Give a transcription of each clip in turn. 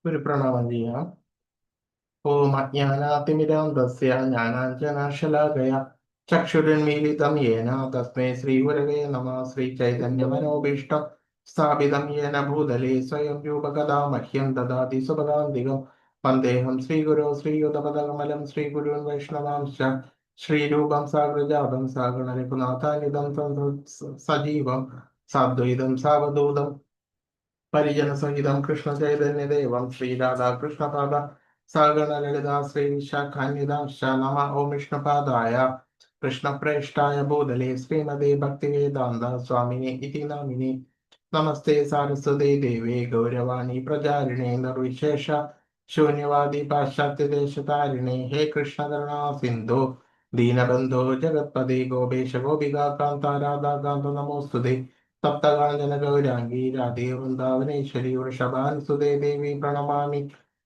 ഒരു പ്രണവം ചെയ്യാം. ഓം അജ്ഞാനാതിമിരാന്തസ്യ ജ്ഞാനാഞ്ജനശലാകയ ചക്ഷുരുന്മീലിതം യേന തസ്മൈ ശ്രീഗുരവേ നമഃ. ശ്രീചൈതന്യമനോഭീഷ്ടം സ്ഥാപിതം യേന ഭൂതലേ സ്വയം രൂപകഥാ മഹ്യം ദദാതി സുപദാന്തികം. വന്ദേഹം ശ്രീഗുരോ ശ്രീയുതപദകമലം ശ്രീഗുരുൻ വൈഷ്ണവാംശ ശ്രീരൂപം സാഗ്രജാതം സാഗണരഘുനാഥാനിതം സജീവം സാദ്വൈതം സാവധൂതം പരിജനസഹിതം കൃഷ്ണ ചൈതന്യദേവം ശ്രീരാധാകൃഷ്ണപാദ സഗണ ലളിതാ ശ്രീ വിശാഖാന്വിതാംശ നമ ഓം വിഷ്ണുപാദായ കൃഷ്ണപ്രേഷ്ഠായ ഭൂതലേ ശ്രീമതേ ഭക്തിവേദാന്ത സ്വാമിനി ഇതി നാമിനി. നമസ്തേ സാരസ്വതേ ദേവേ ഗൗരവാണി പ്രചാരിണേ നിർവിശേഷ ശൂന്യവാദി പാശ്ചാത്യദേശതാരിണേ. ഹേ കൃഷ്ണകരുണാ സിന്ധു ദീനബന്ധോ ജഗത്പദേ ഗോപേശ ഗോപികാന്ത രാധാകാന്ത നമോസ്തുതേ. സപ്തകാഞ്ചന ഗൗരാംഗീ രാധേ വൃന്ദാവനേശ്വരി വൃഷഭാനുസുതേ ദേവി പ്രണമാമി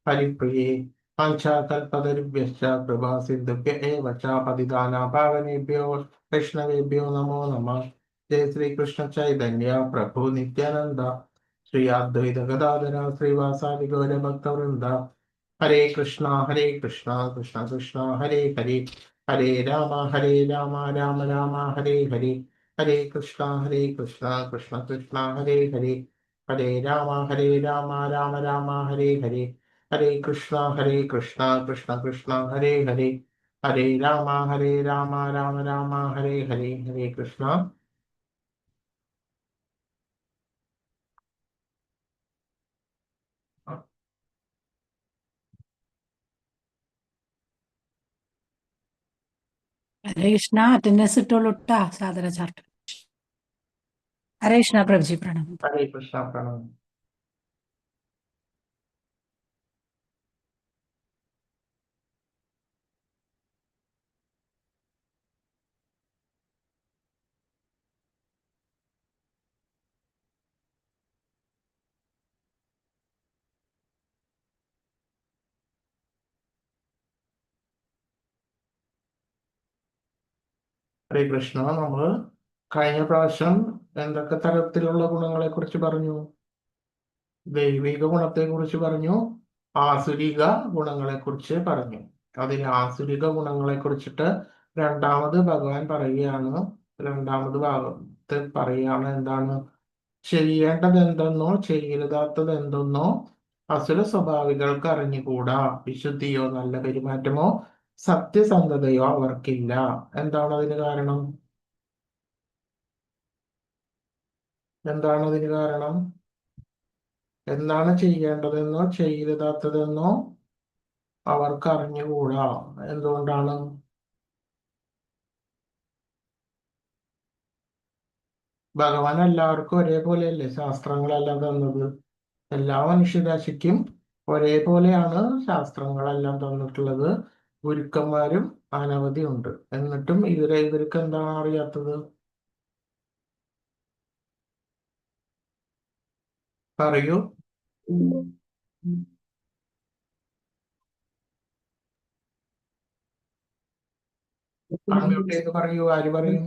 ഹരിപ്രിയേ. വാഞ്ചാകൽപതരുഭ്യശ്ച കൃപാ സിന്ധുഭ്യ ഏവ ച പതിതാനാം പാവനേഭ്യോ വൈഷ്ണവേഭ്യോ നമോ നമഃ. ജയ ശ്രീകൃഷ്ണ ചൈതന്യ പ്രഭു നിത്യാനന്ദ ശ്രീ അദ്വൈത ഗദാധര ശ്രീവാസാദി ഗൗരഭക്തവൃന്ദ. ഹരേ കൃഷ്ണ കൃഷ്ണ കൃഷ്ണ ഹരേ ഹരേ. ഹരേ രാമ രാമ രാമ ഹരേ ഹരേ. ഹരേ കൃഷ്ണ കൃഷ്ണ കൃഷ്ണ ഹരേ ഹരേ. ഹരേ രാമ രാമ രാമ ഹരേ ഹരേ. ഹരേ കൃഷ്ണ കൃഷ്ണ കൃഷ്ണ ഹരേ ഹരേ. ഹരേ രാമ രാമ രാമ ഹരേ ഹരേ. ഹരേ കൃഷ്ണ. ഹരേ കൃഷ്ണ. അറ്റൻഡൻസ് ഇട്ടോളൂട്ടാ സാദര ചാർട്ട്. ഹരേ കൃഷ്ണ പ്രഭുജി പ്രണാമം. ഹരേ കൃഷ്ണ പ്രണാമം. ഹരേ കൃഷ്ണ. നമ്മൾ കഴിഞ്ഞ പ്രാവശ്യം എന്തൊക്കെ തരത്തിലുള്ള ഗുണങ്ങളെ കുറിച്ച് പറഞ്ഞു? ദൈവിക ഗുണത്തെ കുറിച്ച് പറഞ്ഞു, ആസുരിക ഗുണങ്ങളെ കുറിച്ച് പറഞ്ഞു. അതിൽ ആസുരിക ഗുണങ്ങളെ കുറിച്ചിട്ട് രണ്ടാമത് ഭഗവാൻ പറയുകയാണ്. രണ്ടാമത് ഭാഗത്ത് പറയുകയാണ് എന്താണ്? ചെയ്യേണ്ടത് എന്തെന്നോ ചെയ്യരുതാത്തത് എന്തെന്നോ അസുര സ്വഭാവികൾക്ക് അറിഞ്ഞുകൂടാ. വിശുദ്ധിയോ നല്ല പെരുമാറ്റമോ സത്യസന്ധതയോ അവർക്കില്ല. എന്താണ് അതിന് കാരണം? എന്താണ് അതിന് കാരണം? എന്താണ് ചെയ്യേണ്ടതെന്നോ ചെയ്യരുതാത്തതെന്നോ അവർക്ക് അറിഞ്ഞുകൂടാ. എന്തുകൊണ്ടാണ്? ഭഗവാൻ എല്ലാവർക്കും ഒരേപോലെയല്ലേ ശാസ്ത്രങ്ങളെല്ലാം തന്നത്? എല്ലാ മനുഷ്യരാശിക്കും ഒരേപോലെയാണ് ശാസ്ത്രങ്ങളെല്ലാം തന്നിട്ടുള്ളത്. ഗുരുക്കന്മാരും അനവധി ഉണ്ട്. എന്നിട്ടും ഇവർക്ക് എന്താണ് അറിയാത്തത്? പറയൂ. അൺമ്യൂട്ട് ചെയ്ത് പറയൂ. ആര് പറയും?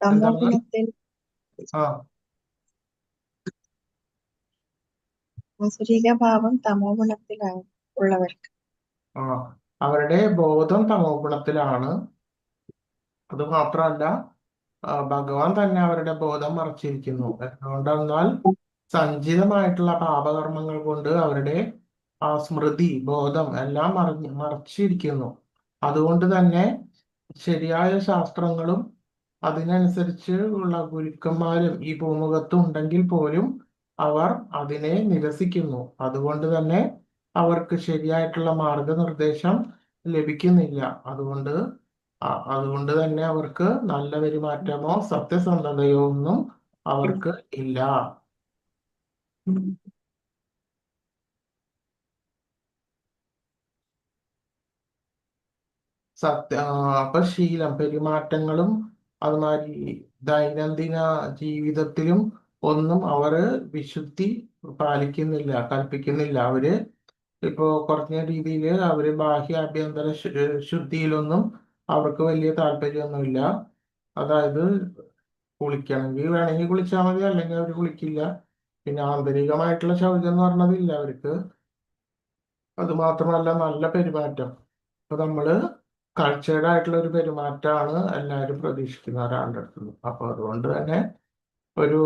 എന്താണ്? ആ ആസുരിക ഭാവം തമോ ഗുണത്തിലാണ് ഉള്ളവർക്ക്. ആ അവരുടെ ബോധം തമോ ഗുണത്തിലാണ്. അത് മാത്രമല്ല, ഭഗവാൻ തന്നെ അവരുടെ ബോധം മറച്ചിരിക്കുന്നു. എന്തുകൊണ്ടെന്നാൽ സഞ്ചിതമായിട്ടുള്ള പാപകർമ്മങ്ങൾ കൊണ്ട് അവരുടെ ആ സ്മൃതി ബോധം എല്ലാം മറച്ചിരിക്കുന്നു. അതുകൊണ്ട് തന്നെ ശരിയായ ശാസ്ത്രങ്ങളും അതിനനുസരിച്ച് ഉള്ള ഗുരുക്കന്മാരും ഈ ഭൂമുഖത്ത് ഉണ്ടെങ്കിൽ പോലും അവർ അതിനെ നിരസിക്കുന്നു. അതുകൊണ്ട് തന്നെ അവർക്ക് ശരിയായിട്ടുള്ള മാർഗനിർദ്ദേശം ലഭിക്കുന്നില്ല. അതുകൊണ്ട് തന്നെ അവർക്ക് നല്ല പെരുമാറ്റമോ സത്യസന്ധതയോ ഒന്നും അവർക്ക് ഇല്ല. അപ്പൊ ശീലം പെരുമാറ്റങ്ങളും അതുമാതിരി ദൈനംദിന ജീവിതത്തിലും ഒന്നും അവര് വിശുദ്ധി പാലിക്കുന്നില്ല, കൽപ്പിക്കുന്നില്ല. അവര് ഇപ്പോ കുറഞ്ഞ രീതിയിൽ അവര് ബാഹ്യ ആഭ്യന്തര ശുദ്ധിയിലൊന്നും അവർക്ക് വലിയ താല്പര്യമൊന്നുമില്ല. അതായത് കുളിക്കണമെങ്കിൽ വേണമെങ്കിൽ കുളിച്ചാൽ മതി, അല്ലെങ്കിൽ അവർ കുളിക്കില്ല. പിന്നെ ആന്തരികമായിട്ടുള്ള ശൗചം എന്ന് പറഞ്ഞതില്ല അവർക്ക്. അത് മാത്രമല്ല നല്ല പെരുമാറ്റം. അപ്പൊ നമ്മള് കൾച്ചേർഡ് ആയിട്ടുള്ള ഒരു പെരുമാറ്റമാണ് എല്ലാവരും പ്രതീക്ഷിക്കുന്ന ഒരാളുടെ അടുത്ത് നിന്ന്. അപ്പൊ അതുകൊണ്ട് തന്നെ ഒരു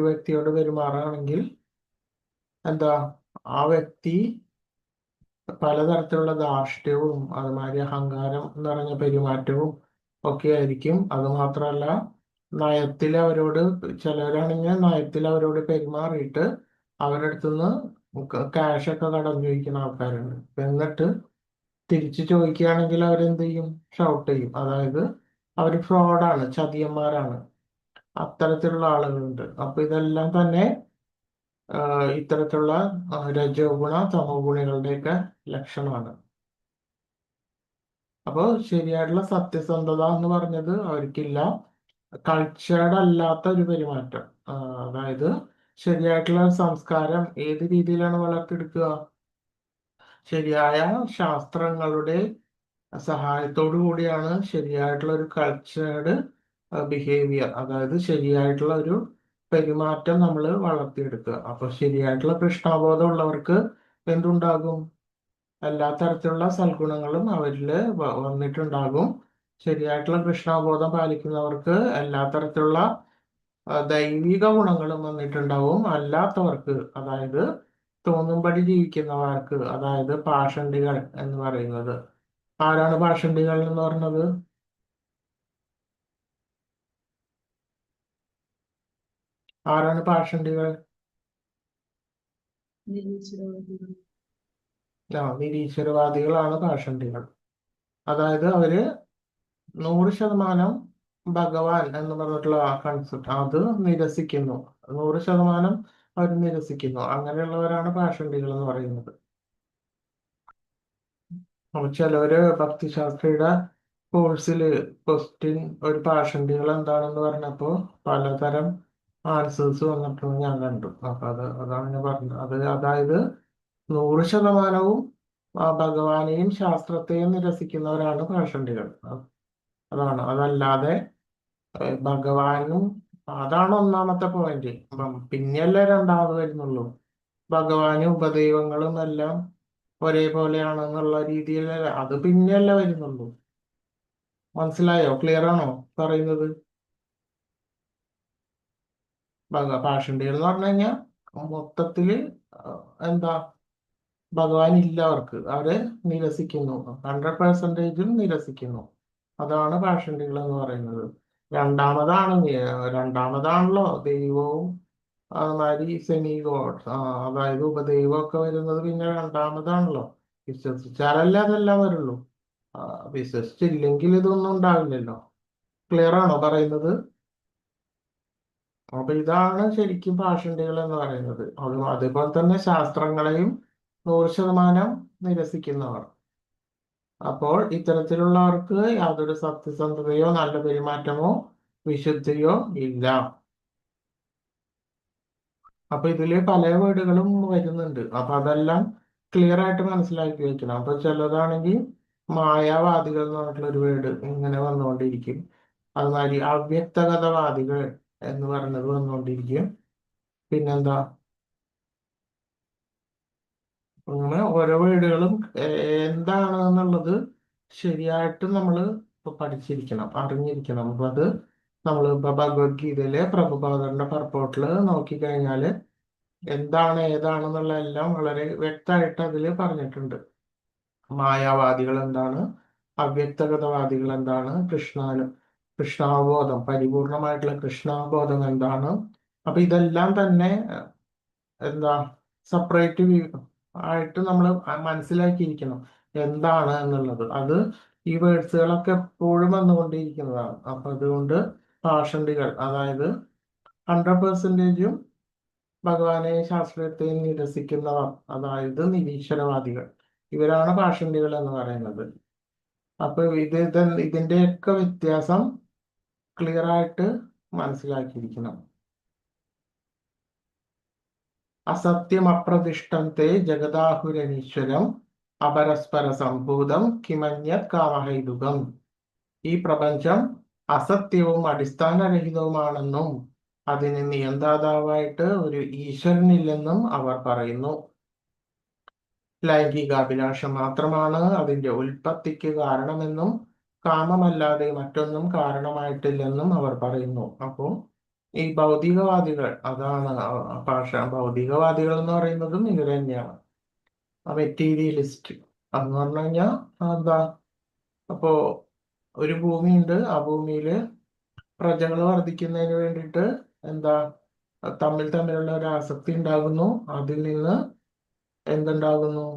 വ്യക്തിയോട് പെരുമാറുകയാണെങ്കിൽ എന്താ, ആ വ്യക്തി പലതരത്തിലുള്ള ധാർഷ്ട്യവും അതുമാതിരി അഹങ്കാരം നിറഞ്ഞ പെരുമാറ്റവും ഒക്കെ ആയിരിക്കും. അത് മാത്രമല്ല, ചിലവരാണെങ്കിൽ നയത്തിൽ അവരോട് പെരുമാറിയിട്ട് അവരുടെ അടുത്തുനിന്ന് ക്യാഷൊക്കെ കടം ചോദിക്കുന്ന ആൾക്കാരുണ്ട്. എന്നിട്ട് തിരിച്ചു ചോദിക്കുകയാണെങ്കിൽ അവരെന്ത് ചെയ്യും? ഷൗട്ട് ചെയ്യും. അതായത് അവർ ഫ്രോഡാണ്, ചതിയന്മാരാണ്. അത്തരത്തിലുള്ള ആളുകളുണ്ട്. അപ്പൊ ഇതെല്ലാം തന്നെ ഇത്തരത്തിലുള്ള രജോ ഗുണ തമോ ഗുണികളുടെയൊക്കെ ലക്ഷണമാണ്. അപ്പോൾ ശരിയായിട്ടുള്ള സത്യസന്ധത എന്ന് പറഞ്ഞത് അവർക്കില്ല. കൾച്ചേർഡ് അല്ലാത്ത ഒരു പെരുമാറ്റം, അതായത് ശരിയായിട്ടുള്ള സംസ്കാരം ഏത് രീതിയിലാണ് വളർത്തിയെടുക്കുക? ശരിയായ ശാസ്ത്രങ്ങളുടെ സഹായത്തോടു കൂടിയാണ് ശരിയായിട്ടുള്ള ഒരു കൾച്ചേർഡ് ബിഹേവിയർ, അതായത് ശരിയായിട്ടുള്ള ഒരു പെരുമാറ്റം നമ്മൾ വളർത്തിയെടുക്കുക. അപ്പൊ ശരിയായിട്ടുള്ള കൃഷ്ണബോധം ഉള്ളവർക്ക് എന്തുണ്ടാകും? എല്ലാ തരത്തിലുള്ള സൽഗുണങ്ങളും അവരിൽ വന്നിട്ടുണ്ടാകും. ശരിയായിട്ടുള്ള കൃഷ്ണബോധം പാലിക്കുന്നവർക്ക് എല്ലാ തരത്തിലുള്ള ദൈവിക ഗുണങ്ങളും വന്നിട്ടുണ്ടാവും. അല്ലാത്തവർക്ക്, അതായത് തോന്നുംപടി ജീവിക്കുന്നവർക്ക്, അതായത് പാഷണ്ഡികൾ എന്ന് പറയുന്നത്. ആരാണ് പാഷണ്ഡികൾ എന്ന് പറഞ്ഞത്? ആരാണ് പാഷണ്ഡികൾ? നിരീശ്വരവാദികളാണ് പാഷണ്ഡികൾ. അതായത് അവര് 100% ഭഗവാൻ എന്ന് പറഞ്ഞിട്ടുള്ള ആ കൺസെപ്റ്റ് അത് നിരസിക്കുന്നു. 100% അവർ നിരസിക്കുന്നു. അങ്ങനെയുള്ളവരാണ് പാഷണ്ഡികൾ എന്ന് പറയുന്നത്. അപ്പൊ ചിലവര് ഭക്തിശാസ്ത്രിയുടെ കോഴ്സിൽ ക്വസ്റ്റ്യൻ ഒരു പാഷണ്ഡികൾ എന്താണെന്ന് പറഞ്ഞപ്പോ പലതരം ആൻസേഴ്സ് വന്നിട്ടുണ്ട് ഞാൻ കണ്ടു. അപ്പൊ അതാണ് ഞാൻ പറഞ്ഞത്. അതായത് 100% ഭഗവാനെയും ശാസ്ത്രത്തെയും നിരസിക്കുന്നവരാണ് പാഷണ്ഡികൾ. അതാണ്. അതല്ലാതെ ഭഗവാനും, അതാണ് ഒന്നാമത്തെ പോയിന്റ്. പിന്നെയല്ലേ രണ്ടാമത് വരുന്നുള്ളൂ. ഭഗവാനും ഉപദൈവങ്ങളും എല്ലാം ഒരേപോലെയാണെന്നുള്ള രീതിയിൽ അത് പിന്നെയല്ലേ വരുന്നുള്ളൂ. മനസ്സിലായോ? ക്ലിയർ ആണോ പറയുന്നത്? പാഷണ്ഡികൾ എന്ന് പറഞ്ഞു കഴിഞ്ഞാൽ മൊത്തത്തില് എന്താ, ഭഗവാൻ ഇല്ല അവർക്ക്. അവരെ നിരസിക്കുന്നു, 100% നിരസിക്കുന്നു. അതാണ് പാഷണ്ഡികൾ എന്ന് പറയുന്നത്. രണ്ടാമതാണല്ലോ ദൈവവും അതുമാതിരി സെമി ഗോഡ്, അതായത് ഉപദൈവമൊക്കെ വരുന്നത് പിന്നെ രണ്ടാമതാണല്ലോ. വിശ്വസിച്ചാലല്ലേ അതെല്ലാം വരുള്ളൂ. വിശ്വസിച്ചില്ലെങ്കിൽ ഇതൊന്നും ഉണ്ടാവില്ലല്ലോ. ക്ലിയർ ആണോ പറയുന്നത്? അപ്പൊ ഇതാണ് ശരിക്കും പാഷണ്ഡികൾ എന്ന് പറയുന്നത്. അതേപോലെ തന്നെ ശാസ്ത്രങ്ങളെയും 100% നിരസിക്കുന്നവർ. അപ്പോൾ ഇത്തരത്തിലുള്ളവർക്ക് യാതൊരു സത്യസന്ധതയോ നല്ല പെരുമാറ്റമോ വിശുദ്ധിയോ ഇല്ല. അപ്പൊ ഇതില് പല വേർഡുകളും വരുന്നുണ്ട്. അപ്പൊ അതെല്ലാം ക്ലിയർ ആയിട്ട് മനസ്സിലാക്കി വെക്കണം. അപ്പൊ ചിലതാണെങ്കിൽ മായാവാദികൾ എന്ന് പറഞ്ഞിട്ടുള്ള ഒരു വേർഡ് ഇങ്ങനെ വന്നുകൊണ്ടിരിക്കും. അതുമാതിരി അവ്യക്തഗതവാദികൾ എന്ന് പറയുന്നത് വന്നുകൊണ്ടിരിക്കും. പിന്നെന്താ, അങ്ങനെ ഓരോ വേർഡുകളും എന്താണ് എന്നുള്ളത് ശരിയായിട്ട് നമ്മൾ പഠിച്ചിരിക്കണം, അറിഞ്ഞിരിക്കണം. അപ്പൊ അത് നമ്മൾ ഭഗവത്ഗീതയിലെ പ്രഭുപാദരുടെ പർപ്പോട്ടില് നോക്കിക്കഴിഞ്ഞാല് എന്താണ് ഏതാണെന്നുള്ള എല്ലാം വളരെ വ്യക്തമായിട്ട് അതിൽ പറഞ്ഞിട്ടുണ്ട്. മായാവാദികൾ എന്താണ്, അവ്യക്തഗതവാദികൾ എന്താണ്, കൃഷ്ണാവബോധം, പരിപൂർണമായിട്ടുള്ള കൃഷ്ണാവബോധം എന്താണ്. അപ്പൊ ഇതെല്ലാം തന്നെ എന്താ, സെപ്പറേറ്റ് ആയിട്ട് നമ്മൾ മനസ്സിലാക്കിയിരിക്കണം എന്താണ് എന്നുള്ളത്. അത് ഈ വേർഡ്സുകളൊക്കെ എപ്പോഴും വന്നുകൊണ്ടിരിക്കുന്നതാണ്. അപ്പൊ അതുകൊണ്ട് പാഷണ്ഡികൾ, അതായത് 100%ഉം ഭഗവാനെയും ശാസ്ത്രത്തെയും നിരസിക്കുന്നവർ, അതായത് നിരീശ്വരവാദികൾ, ഇവരാണ് പാഷണ്ഡികൾ എന്ന് പറയുന്നത്. അപ്പൊ ഇതിന്റെയൊക്കെ വ്യത്യാസം ക്ലിയർ ആയിട്ട് മനസ്സിലാക്കിയിരിക്കണം. അസത്യം അപ്രതിഷ്ഠം തേ ജഗദാഹുരനീശ്വരം അപരസ്പര സംഭൂതം കിമന്യത് കാമഹൈതുകം. ഈ പ്രപഞ്ചം അസത്യവും അടിസ്ഥാനരഹിതവുമാണെന്നും അതിന് നിയന്താതാവായിട്ട് ഒരു ഈശ്വരനില്ലെന്നും അവർ പറയുന്നു. ലൈംഗികാഭിലാഷം മാത്രമാണ് അതിന്റെ ഉൽപ്പത്തിക്ക് കാരണമെന്നും കാമമല്ലാതെ മറ്റൊന്നും കാരണമായിട്ടില്ലെന്നും അവർ പറയുന്നു. അപ്പോൾ ഈ ഭൗതികവാദികൾ, അതാണ് ഭൗതികവാദികൾ എന്ന് പറയുന്നതും ഇവർ തന്നെയാണ്. മെറ്റീരിയലിസ്റ്റ് എന്ന് പറഞ്ഞു കഴിഞ്ഞാൽ എന്താ, അപ്പോ ഒരു ഭൂമിയുണ്ട്, ആ ഭൂമിയില് പ്രജകൾ വർദ്ധിക്കുന്നതിന് വേണ്ടിയിട്ട് എന്താ തമ്മിലുള്ള ഒരു ആസക്തി ഉണ്ടാകുന്നു. അതിൽ നിന്ന് എന്തുണ്ടാകുന്നു?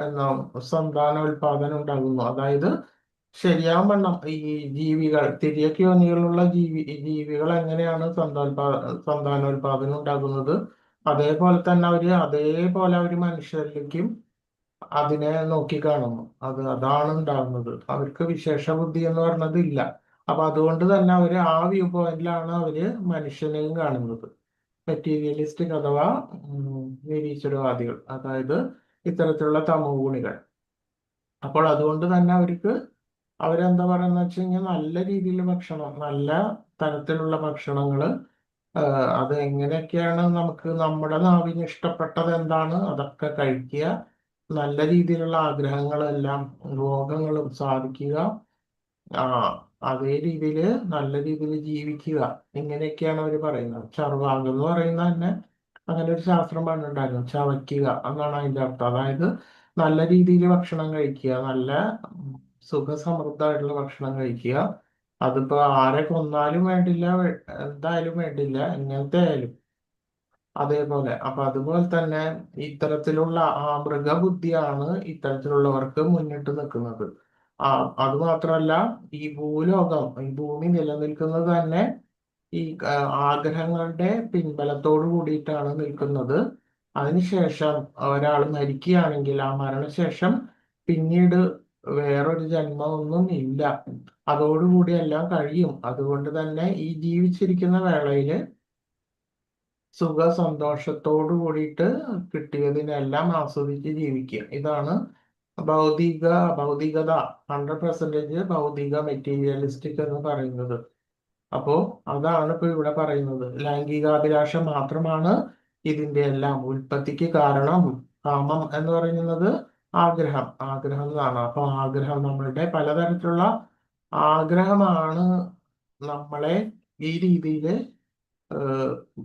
എന്നാ സന്താനോൽപാദനം ഉണ്ടാകുന്നു. അതായത് ശരിയാവണ്ണം ഈ ജീവികൾ, തിര്യക്ക് യോനികളുള്ള ജീവികൾ എങ്ങനെയാണ് സന്താനോൽപാദനം ഉണ്ടാകുന്നത്, അതേപോലെ അവര് മനുഷ്യരിലേക്കും അതിനെ നോക്കിക്കാണുന്നു. അതാണ് ഉണ്ടാകുന്നത്. അവർക്ക് വിശേഷ ബുദ്ധി എന്ന് പറഞ്ഞത് ഇല്ല. അപ്പൊ അതുകൊണ്ട് തന്നെ അവര് ആ വ്യൂ പോയിന്റിലാണ് അവര് മനുഷ്യനെയും കാണുന്നത്. മെറ്റീരിയലിസ്റ്റിക് അഥവാ നിരീശ്വരവാദികൾ, അതായത് ഇത്തരത്തിലുള്ള തമോ ഗുണികൾ. അപ്പോൾ അതുകൊണ്ട് തന്നെ അവരെന്താ പറയുന്ന വെച്ച് കഴിഞ്ഞാൽ നല്ല രീതിയിൽ ഭക്ഷണം, നല്ല തരത്തിലുള്ള ഭക്ഷണങ്ങള്, അത് എങ്ങനെയൊക്കെയാണ് നമുക്ക് നമ്മുടെ നാവിന് ഇഷ്ടപ്പെട്ടത് എന്താണ് അതൊക്കെ കഴിക്കുക, നല്ല രീതിയിലുള്ള ആഗ്രഹങ്ങളെല്ലാം ഭോഗങ്ങളും സാധിക്കുക, അതേ രീതിയിൽ നല്ല രീതിയിൽ ജീവിക്കുക, ഇങ്ങനെയൊക്കെയാണ് അവർ പറയുന്നത്. ചർവാകം എന്ന് പറയുന്ന തന്നെ അങ്ങനെ ഒരു ശാസ്ത്രം പറഞ്ഞിട്ടുണ്ടായിരുന്നു. ചവയ്ക്കുക എന്നാണ് അതിന്റെ അർത്ഥം. അതായത് നല്ല രീതിയിൽ ഭക്ഷണം കഴിക്കുക, നല്ല സുഖസമൃദ്ധമായിട്ടുള്ള ഭക്ഷണം കഴിക്കുക. അതിപ്പോ ആരെ കൊന്നാലും വേണ്ടില്ല, എന്തായാലും വേണ്ടില്ല, എങ്ങനത്തെ ആയാലും അതേപോലെ. അപ്പൊ അതുപോലെ തന്നെ ഇത്തരത്തിലുള്ള മൃഗബുദ്ധിയാണ് ഇത്തരത്തിലുള്ളവർക്ക് മുന്നിട്ട് നിൽക്കുന്നത്. അതുമാത്രമല്ല, ഈ ഭൂമി നിലനിൽക്കുന്നത് തന്നെ ഈ ആഗ്രഹങ്ങളുടെ പിൻബലത്തോട് കൂടിയിട്ടാണ് നിൽക്കുന്നത്. അതിനുശേഷം ഒരാൾ മരിക്കുകയാണെങ്കിൽ ആ മരണശേഷം പിന്നീട് വേറൊരു ജന്മമൊന്നും ഇല്ല, അതോടുകൂടി എല്ലാം കഴിയും. അതുകൊണ്ട് തന്നെ ഈ ജീവിച്ചിരിക്കുന്ന വേളയില് സന്തോഷത്തോടു കൂടിയിട്ട് കിട്ടിയതിനെല്ലാം ആസ്വദിച്ച് ജീവിക്കുക. ഇതാണ് ഭൗതികത, 100% ഭൗതിക മെറ്റീരിയലിസ്റ്റിക് എന്ന് പറയുന്നത്. അപ്പോ അതാണ് ഇപ്പൊ ഇവിടെ പറയുന്നത്. ലൈംഗികാഭിലാഷം മാത്രമാണ് ഇതിന്റെ എല്ലാം ഉൽപ്പത്തിക്ക് കാരണം. കാമം എന്ന് പറയുന്നത് ആഗ്രഹം എന്നാണ്. അപ്പൊ നമ്മളുടെ പലതരത്തിലുള്ള ആഗ്രഹമാണ് നമ്മളെ ഈ രീതിയിൽ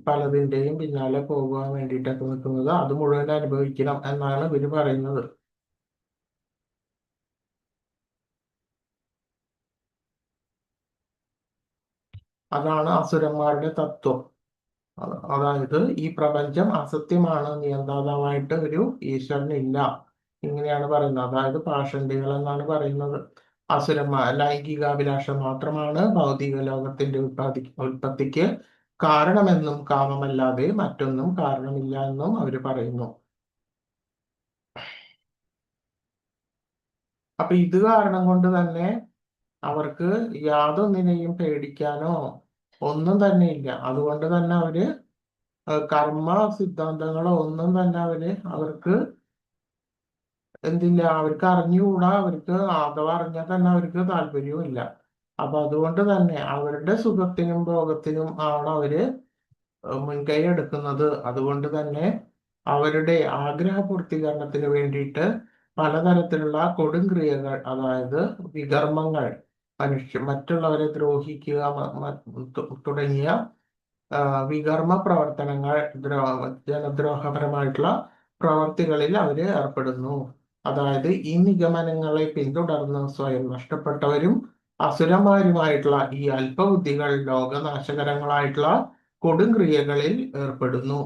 പലതിന്റെയും പിന്നാലെ പോകാൻ വേണ്ടിയിട്ടൊക്കെ നിൽക്കുന്നത്. അത് മുഴുവൻ അനുഭവിക്കണം എന്നാണ് ഇവര് പറയുന്നത്. അതാണ് അസുരന്മാരുടെ തത്വം. അതായത് ഈ പ്രപഞ്ചം അസത്യമാണ്, നിയന്ത്രിതമായിട്ട് ഒരു ഈശ്വരനില്ല, ഇങ്ങനെയാണ് പറയുന്നത്. അതായത് പാഷണ്ഡികൾ എന്നാണ് പറയുന്നത്. ലൈംഗികാഭിലാഷം മാത്രമാണ് ഭൗതിക ലോകത്തിന്റെ ഉൽപ്പത്തിക്ക് കാരണമെന്നും കാമമല്ലാതെ മറ്റൊന്നും കാരണമില്ല എന്നും അവർ പറയുന്നു. അപ്പൊ ഇത് കാരണം കൊണ്ട് തന്നെ അവർക്ക് യാതൊന്നിനെയും പേടിക്കാനോ ഒന്നും തന്നെ ഇല്ല. അതുകൊണ്ട് തന്നെ അവര് കർമ്മ സിദ്ധാന്തങ്ങളോ ഒന്നും തന്നെ അവർക്ക് എന്തില്ല, അവർക്ക് അറിഞ്ഞുകൂടാ. അഥവാ അറിഞ്ഞാൽ തന്നെ അവർക്ക് താല്പര്യവും ഇല്ല. അപ്പൊ അതുകൊണ്ട് തന്നെ അവരുടെ സുഖത്തിനും ഭോഗത്തിനും ആണ് അവര് മുൻകൈ എടുക്കുന്നത്. അതുകൊണ്ട് തന്നെ അവരുടെ ആഗ്രഹ പൂർത്തീകരണത്തിന് വേണ്ടിയിട്ട് പലതരത്തിലുള്ള കൊടും ക്രിയകൾ, അതായത് വികർമ്മങ്ങൾ, മറ്റുള്ളവരെ ദ്രോഹിക്കുക തുടങ്ങിയ വികർമ്മ പ്രവർത്തനങ്ങൾ, ജനദ്രോഹപരമായിട്ടുള്ള പ്രവർത്തികളിൽ അവര് ഏർപ്പെടുന്നു. അതായത് ഈ നിഗമനങ്ങളെ പിന്തുടർന്ന് സ്വയം നഷ്ടപ്പെട്ടവരും അസുരന്മാരുമായിട്ടുള്ള ഈ അല്പബുദ്ധികൾ ലോകനാശകരങ്ങളായിട്ടുള്ള കൊടുംക്രിയകളിൽ ഏർപ്പെടുന്നു.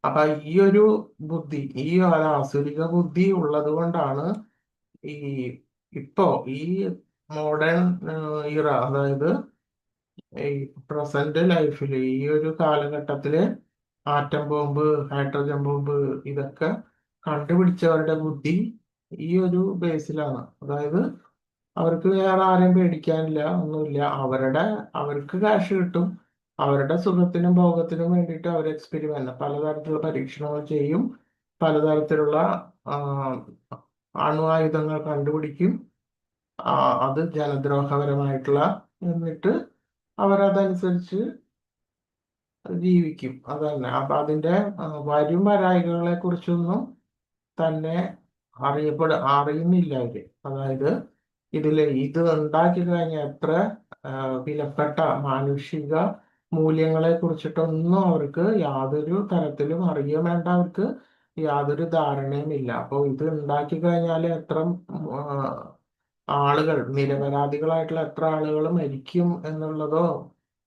അപ്പൊ ഈ ഒരു ആസുരിക ബുദ്ധി ഉള്ളത് കൊണ്ടാണ് ഈ ഇപ്പോ ഈ മോഡേൺ ഇറ, അതായത് ഈ പ്രസന്റ് ലൈഫിൽ ഈ ഒരു കാലഘട്ടത്തില് ആറ്റം ബോംബ്, ഹൈഡ്രജൻ ബോംബ് ഇതൊക്കെ കണ്ടുപിടിച്ചവരുടെ ബുദ്ധി ഈ ഒരു ബേസിലാണ്. അതായത് അവർക്ക് വേറെ ആരെയും പേടിക്കാനില്ല, ഒന്നുമില്ല. അവർക്ക് കാശ് കിട്ടും. അവരുടെ സുഖത്തിനും ഭോഗത്തിനും വേണ്ടിയിട്ട് അവർ പലതരത്തിലുള്ള പരീക്ഷണങ്ങൾ ചെയ്യും. പലതരത്തിലുള്ള അണുആയുധങ്ങൾ കണ്ടുപിടിക്കും. അത് ജനദ്രോഹപരമായിട്ടുള്ള, എന്നിട്ട് അവരതനുസരിച്ച് ജീവിക്കും. അതന്നെ. അപ്പൊ അതിന്റെ വരും വരായികളെ കുറിച്ചൊന്നും തന്നെ അറിയുന്നില്ല അവര്. അതായത് ഇത് ഉണ്ടാക്കി കഴിഞ്ഞ എത്ര വിലപ്പെട്ട മാനുഷിക മൂല്യങ്ങളെ കുറിച്ചിട്ടൊന്നും അവർക്ക് യാതൊരു തരത്തിലും അറിയാൻ വേണ്ട, അവർക്ക് യാതൊരു ധാരണയും ഇല്ല. അപ്പോൾ ഇത് ഉണ്ടാക്കി കഴിഞ്ഞാൽ എത്ര ആളുകൾ, നിരപരാധികളായിട്ടുള്ള എത്ര ആളുകൾ മരിക്കും എന്നുള്ളതോ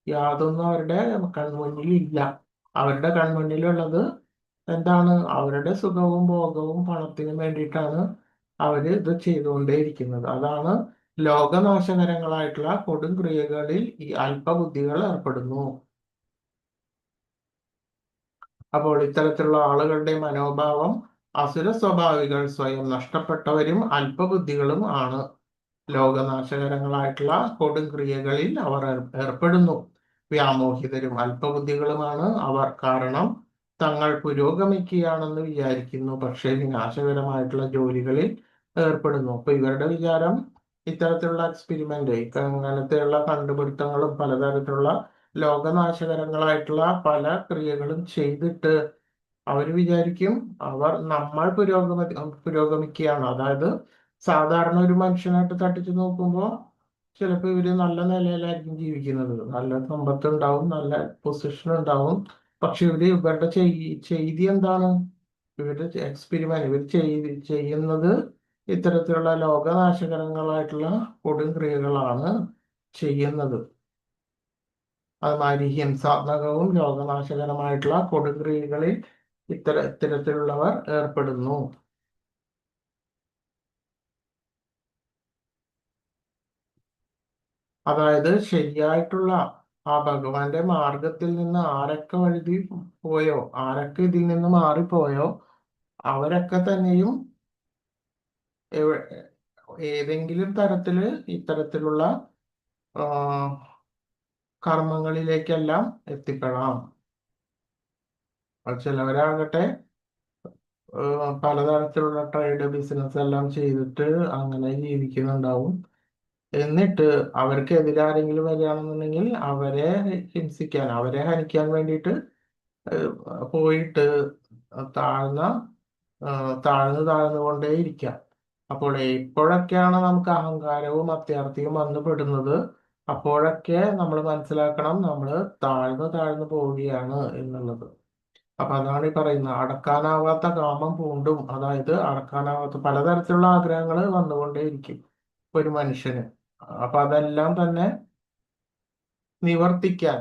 യാതൊന്നും അവരുടെ കൺമുന്നിൽ ഇല്ല. അവരുടെ കൺമുന്നിലുള്ളത് എന്താണ്? അവരുടെ സുഖവും ഭോഗവും പണത്തിനും വേണ്ടിയിട്ടാണ് അവര് ഇത് ചെയ്തുകൊണ്ടേയിരിക്കുന്നത്. അതാണ് ലോകനാശകരങ്ങളായിട്ടുള്ള കൊടും ക്രിയകളിൽ ഈ അല്പബുദ്ധികൾ ഏർപ്പെടുന്നു. അപ്പോൾ ഇത്തരത്തിലുള്ള ആളുകളുടെ മനോഭാവം അസുര സ്വഭാവികൾ സ്വയം നഷ്ടപ്പെട്ടവരും അല്പബുദ്ധികളും ആണ്. ലോകനാശകരങ്ങളായിട്ടുള്ള കൊടും ക്രിയകളിൽ അവർ ഏർപ്പെടുന്നു. വ്യാമോഹിതരും അല്പബുദ്ധികളുമാണ് അവർ. കാരണം തങ്ങൾ പുരോഗമിക്കുകയാണെന്ന് വിചാരിക്കുന്നു, പക്ഷേ വിനാശകരമായിട്ടുള്ള ജോലികളിൽ ഏർപ്പെടുന്നു. അപ്പൊ ഇവരുടെ വിചാരം ഇത്തരത്തിലുള്ള എക്സ്പെരിമെന്റ്, അങ്ങനത്തെയുള്ള കണ്ടുപിടുത്തങ്ങളും പലതരത്തിലുള്ള ലോകനാശകരങ്ങളായിട്ടുള്ള പല ക്രിയകളും ചെയ്തിട്ട് അവർ വിചാരിക്കും നമ്മൾ പുരോഗമിക്കുകയാണ്. അതായത് സാധാരണ ഒരു മനുഷ്യനായിട്ട് തട്ടിച്ചു നോക്കുമ്പോൾ ചിലപ്പോൾ ഇവര് നല്ല നിലയിലായിരിക്കും ജീവിക്കുന്നത്, നല്ല സമ്പത്ത് ഉണ്ടാവും, നല്ല പൊസിഷൻ ഉണ്ടാവും. പക്ഷെ ഇവരുടെ ചെയ്തി എന്താണ്? ഇവരുടെ എക്സ്പെരിമെന്റ്, ഇവർ ചെയ്യുന്നത് ഇത്തരത്തിലുള്ള ലോകനാശകരങ്ങളായിട്ടുള്ള കൊടും ക്രിയകളാണ് ചെയ്യുന്നത്. അതുമാതിരി ഹിംസാത്മകവും ലോകനാശകരമായിട്ടുള്ള കൊടും ക്രിയകളിൽ ഇത്തരത്തിലുള്ളവർ ഏർപ്പെടുന്നു. അതായത് ശരിയായിട്ടുള്ള ആ ഭഗവാന്റെ മാർഗത്തിൽ നിന്ന് ആരൊക്കെ വഴുതി പോയോ, ആരൊക്കെ ഇതിൽ നിന്ന് മാറിപ്പോയോ, അവരൊക്കെ തന്നെയും ഏതെങ്കിലും തരത്തില് ഇത്തരത്തിലുള്ള കർമ്മങ്ങളിലേക്കെല്ലാം എത്തിപ്പെടാം. ചിലവരാകട്ടെ പലതരത്തിലുള്ള ട്രേഡ് ബിസിനസ് എല്ലാം ചെയ്തിട്ട് അങ്ങനെ ജീവിക്കുന്നുണ്ടാവും. എന്നിട്ട് അവർക്ക് എതിരാരെങ്കിലും വരികയാണെന്നുണ്ടെങ്കിൽ അവരെ ഹിംസിക്കാൻ, അവരെ ഹനിക്കാൻ വേണ്ടിയിട്ട് പോയിട്ട് താഴ്ന്നു താഴ്ന്നുകൊണ്ടേ ഇരിക്കാം. അപ്പോൾ എപ്പോഴൊക്കെയാണ് നമുക്ക് അഹങ്കാരവും അത്യാർത്തിയും വന്നു പെടുന്നത്, അപ്പോഴൊക്കെ നമ്മൾ മനസ്സിലാക്കണം നമ്മൾ താഴ്ന്നു പോവുകയാണ് എന്നുള്ളത്. അപ്പൊ അതാണ് ഈ പറയുന്നത്, അടക്കാനാവാത്ത കാമം പൂണ്ടും. അതായത് അടക്കാനാവാത്ത പലതരത്തിലുള്ള ആഗ്രഹങ്ങൾ വന്നുകൊണ്ടേയിരിക്കും ഒരു മനുഷ്യന്. അപ്പൊ അതെല്ലാം തന്നെ നിവർത്തിക്കാൻ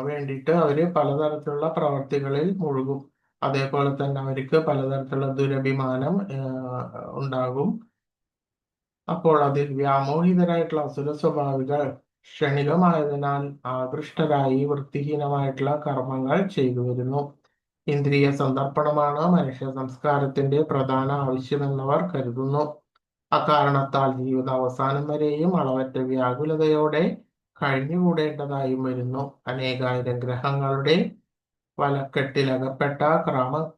വേണ്ടിയിട്ട് അവര് പലതരത്തിലുള്ള പ്രവർത്തികളിൽ മുഴുകും. അതേപോലെ തന്നെ അവർക്ക് പലതരത്തിലുള്ള ദുരഭിമാനം ഉണ്ടാകും. അപ്പോൾ അതിൽ വ്യാമോഹിതരായിട്ടുള്ള അസുര സ്വഭാവികൾ ക്ഷണികമായതിനാൽ ആകൃഷ്ടരായി വൃത്തിഹീനമായിട്ടുള്ള കർമ്മങ്ങൾ ചെയ്തു വരുന്നു. ഇന്ദ്രിയ സന്ദർപ്പണമാണ് മനുഷ്യ സംസ്കാരത്തിന്റെ പ്രധാന ആവശ്യമെന്നവർ കരുതുന്നു. അക്കാരണത്താൽ ജീവിത അവസാനം വരെയും അളവറ്റ വ്യാകുലതയോടെ കഴിഞ്ഞുകൂടേണ്ടതായും വരുന്നു. അനേകായിരം ഗ്രഹങ്ങളുടെ വലക്കെട്ടിലകപ്പെട്ട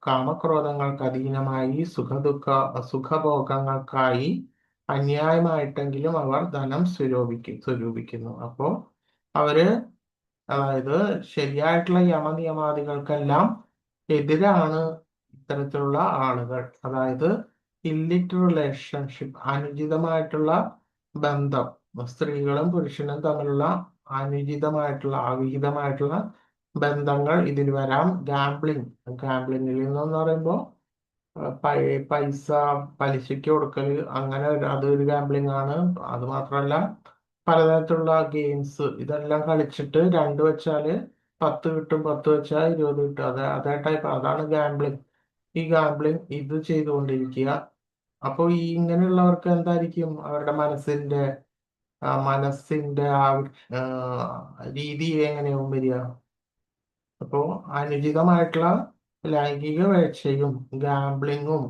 കാമക്രോധങ്ങൾക്ക് അധീനമായി സുഖഭോഗങ്ങൾക്കായി അന്യായമായിട്ടെങ്കിലും അവർ ധനം സ്വരൂപിക്കുന്നു. അപ്പോൾ അവര്, അതായത് ശരിയായിട്ടുള്ള യമനിയമാദികൾക്കെല്ലാം എതിരാണ് ഇത്തരത്തിലുള്ള ആളുകൾ. അതായത് ഇല്ലിറ്റ് റിലേഷൻഷിപ്പ്, അനുചിതമായിട്ടുള്ള ബന്ധം, സ്ത്രീകളും പുരുഷനും തമ്മിലുള്ള അനുചിതമായിട്ടുള്ള അവിഹിതമായിട്ടുള്ള ബന്ധങ്ങൾ ഇതിൽ വരാം. ഗാംബ്ലിങ്ങിൽ എന്ന് പറയുമ്പോൾ പൈസ പലിശയ്ക്ക് കൊടുക്കൽ, അങ്ങനെ അതൊരു ഗാംബ്ലിംഗ് ആണ്. അത് മാത്രമല്ല പലതരത്തിലുള്ള ഗെയിംസ്, ഇതെല്ലാം കളിച്ചിട്ട് 2 വെച്ചാല് 10 കിട്ടും, 10 വെച്ചാൽ 20 കിട്ടും. അതേ ടൈപ്പ്, അതാണ് ഗാംബ്ലിംഗ്. ഈ ഗാംബ്ലിംഗ് ഇത് ചെയ്തുകൊണ്ടിരിക്കുക. അപ്പോൾ ഇങ്ങനെയുള്ളവർക്ക് എന്തായിരിക്കും അവരുടെ മനസ്സിന്റെ രീതി എങ്ങനെയാവും വരിക? അപ്പോ അനുചിതമായിട്ടുള്ള ലൈംഗിക വേഴ്ചയും ഗാംബ്ലിങ്ങും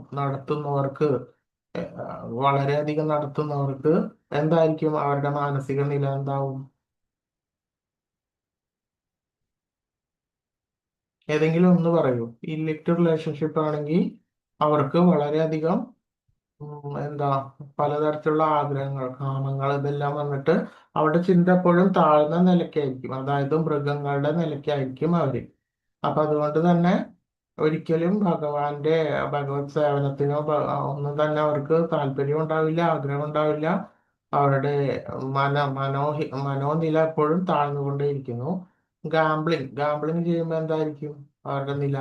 വളരെയധികം നടത്തുന്നവർക്ക് എന്തായിരിക്കും അവരുടെ മാനസിക നില? എന്താവും? ഏതെങ്കിലും ഒന്ന് പറയൂ. ഇല്ലിക്റ്റ് റിലേഷൻഷിപ്പ് ആണെങ്കിൽ അവർക്ക് വളരെയധികം എന്താ പലതരത്തിലുള്ള ആഗ്രഹങ്ങൾ, കാമങ്ങൾ ഇതെല്ലാം വന്നിട്ട് അവരുടെ ചിന്ത എപ്പോഴും താഴ്ന്ന നിലയ്ക്കായിരിക്കും, അതായത് മൃഗങ്ങളുടെ നിലയ്ക്കായിരിക്കും അവര്. അപ്പൊ അതുകൊണ്ട് തന്നെ ഒരിക്കലും ഭഗവത് സേവനത്തിനോ ഒന്നും തന്നെ അവർക്ക് താല്പര്യം ഉണ്ടാവില്ല, ആഗ്രഹം ഉണ്ടാവില്ല. അവരുടെ മനോനില എപ്പോഴും താഴ്ന്നുകൊണ്ടേയിരിക്കുന്നു. ഗാംബ്ലിങ് ചെയ്യുമ്പോൾ എന്തായിരിക്കും അവരുടെ നില,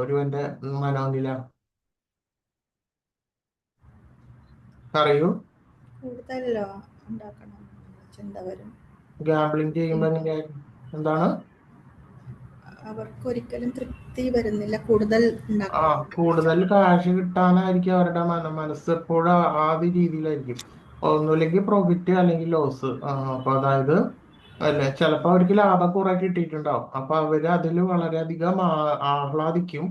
ഒരുവന്റെ മനോനില അറിയൂ? കൂടുതൽ ഉണ്ടാക്കണം എന്നുള്ള ചിന്ത വരും. ഗാംബ്ലിങ് ചെയ്യുമ്പോൾ എങ്ങനെയായിരിക്കും, എന്താണ്? അവർക്ക് ഒരിക്കലും തൃപ്തി വരുന്നില്ല, കൂടുതൽ ഉണ്ടാക്കണം. കൂടുതൽ കാശ് കിട്ടാനായിരിക്കും അവരുടെ മനസ്സ് എപ്പോഴും ആദ്യ രീതിയിലായിരിക്കും. ഒന്നുമില്ലെങ്കിൽ പ്രോഫിറ്റ് അല്ലെങ്കിൽ ലോസ്. അപ്പൊ അതായത് അല്ലെ, ചിലപ്പോ അവർക്ക് ലാഭം കുറെ കിട്ടിയിട്ടുണ്ടാവും, അപ്പൊ അവര് അതിൽ വളരെയധികം ആഹ്ലാദിക്കും.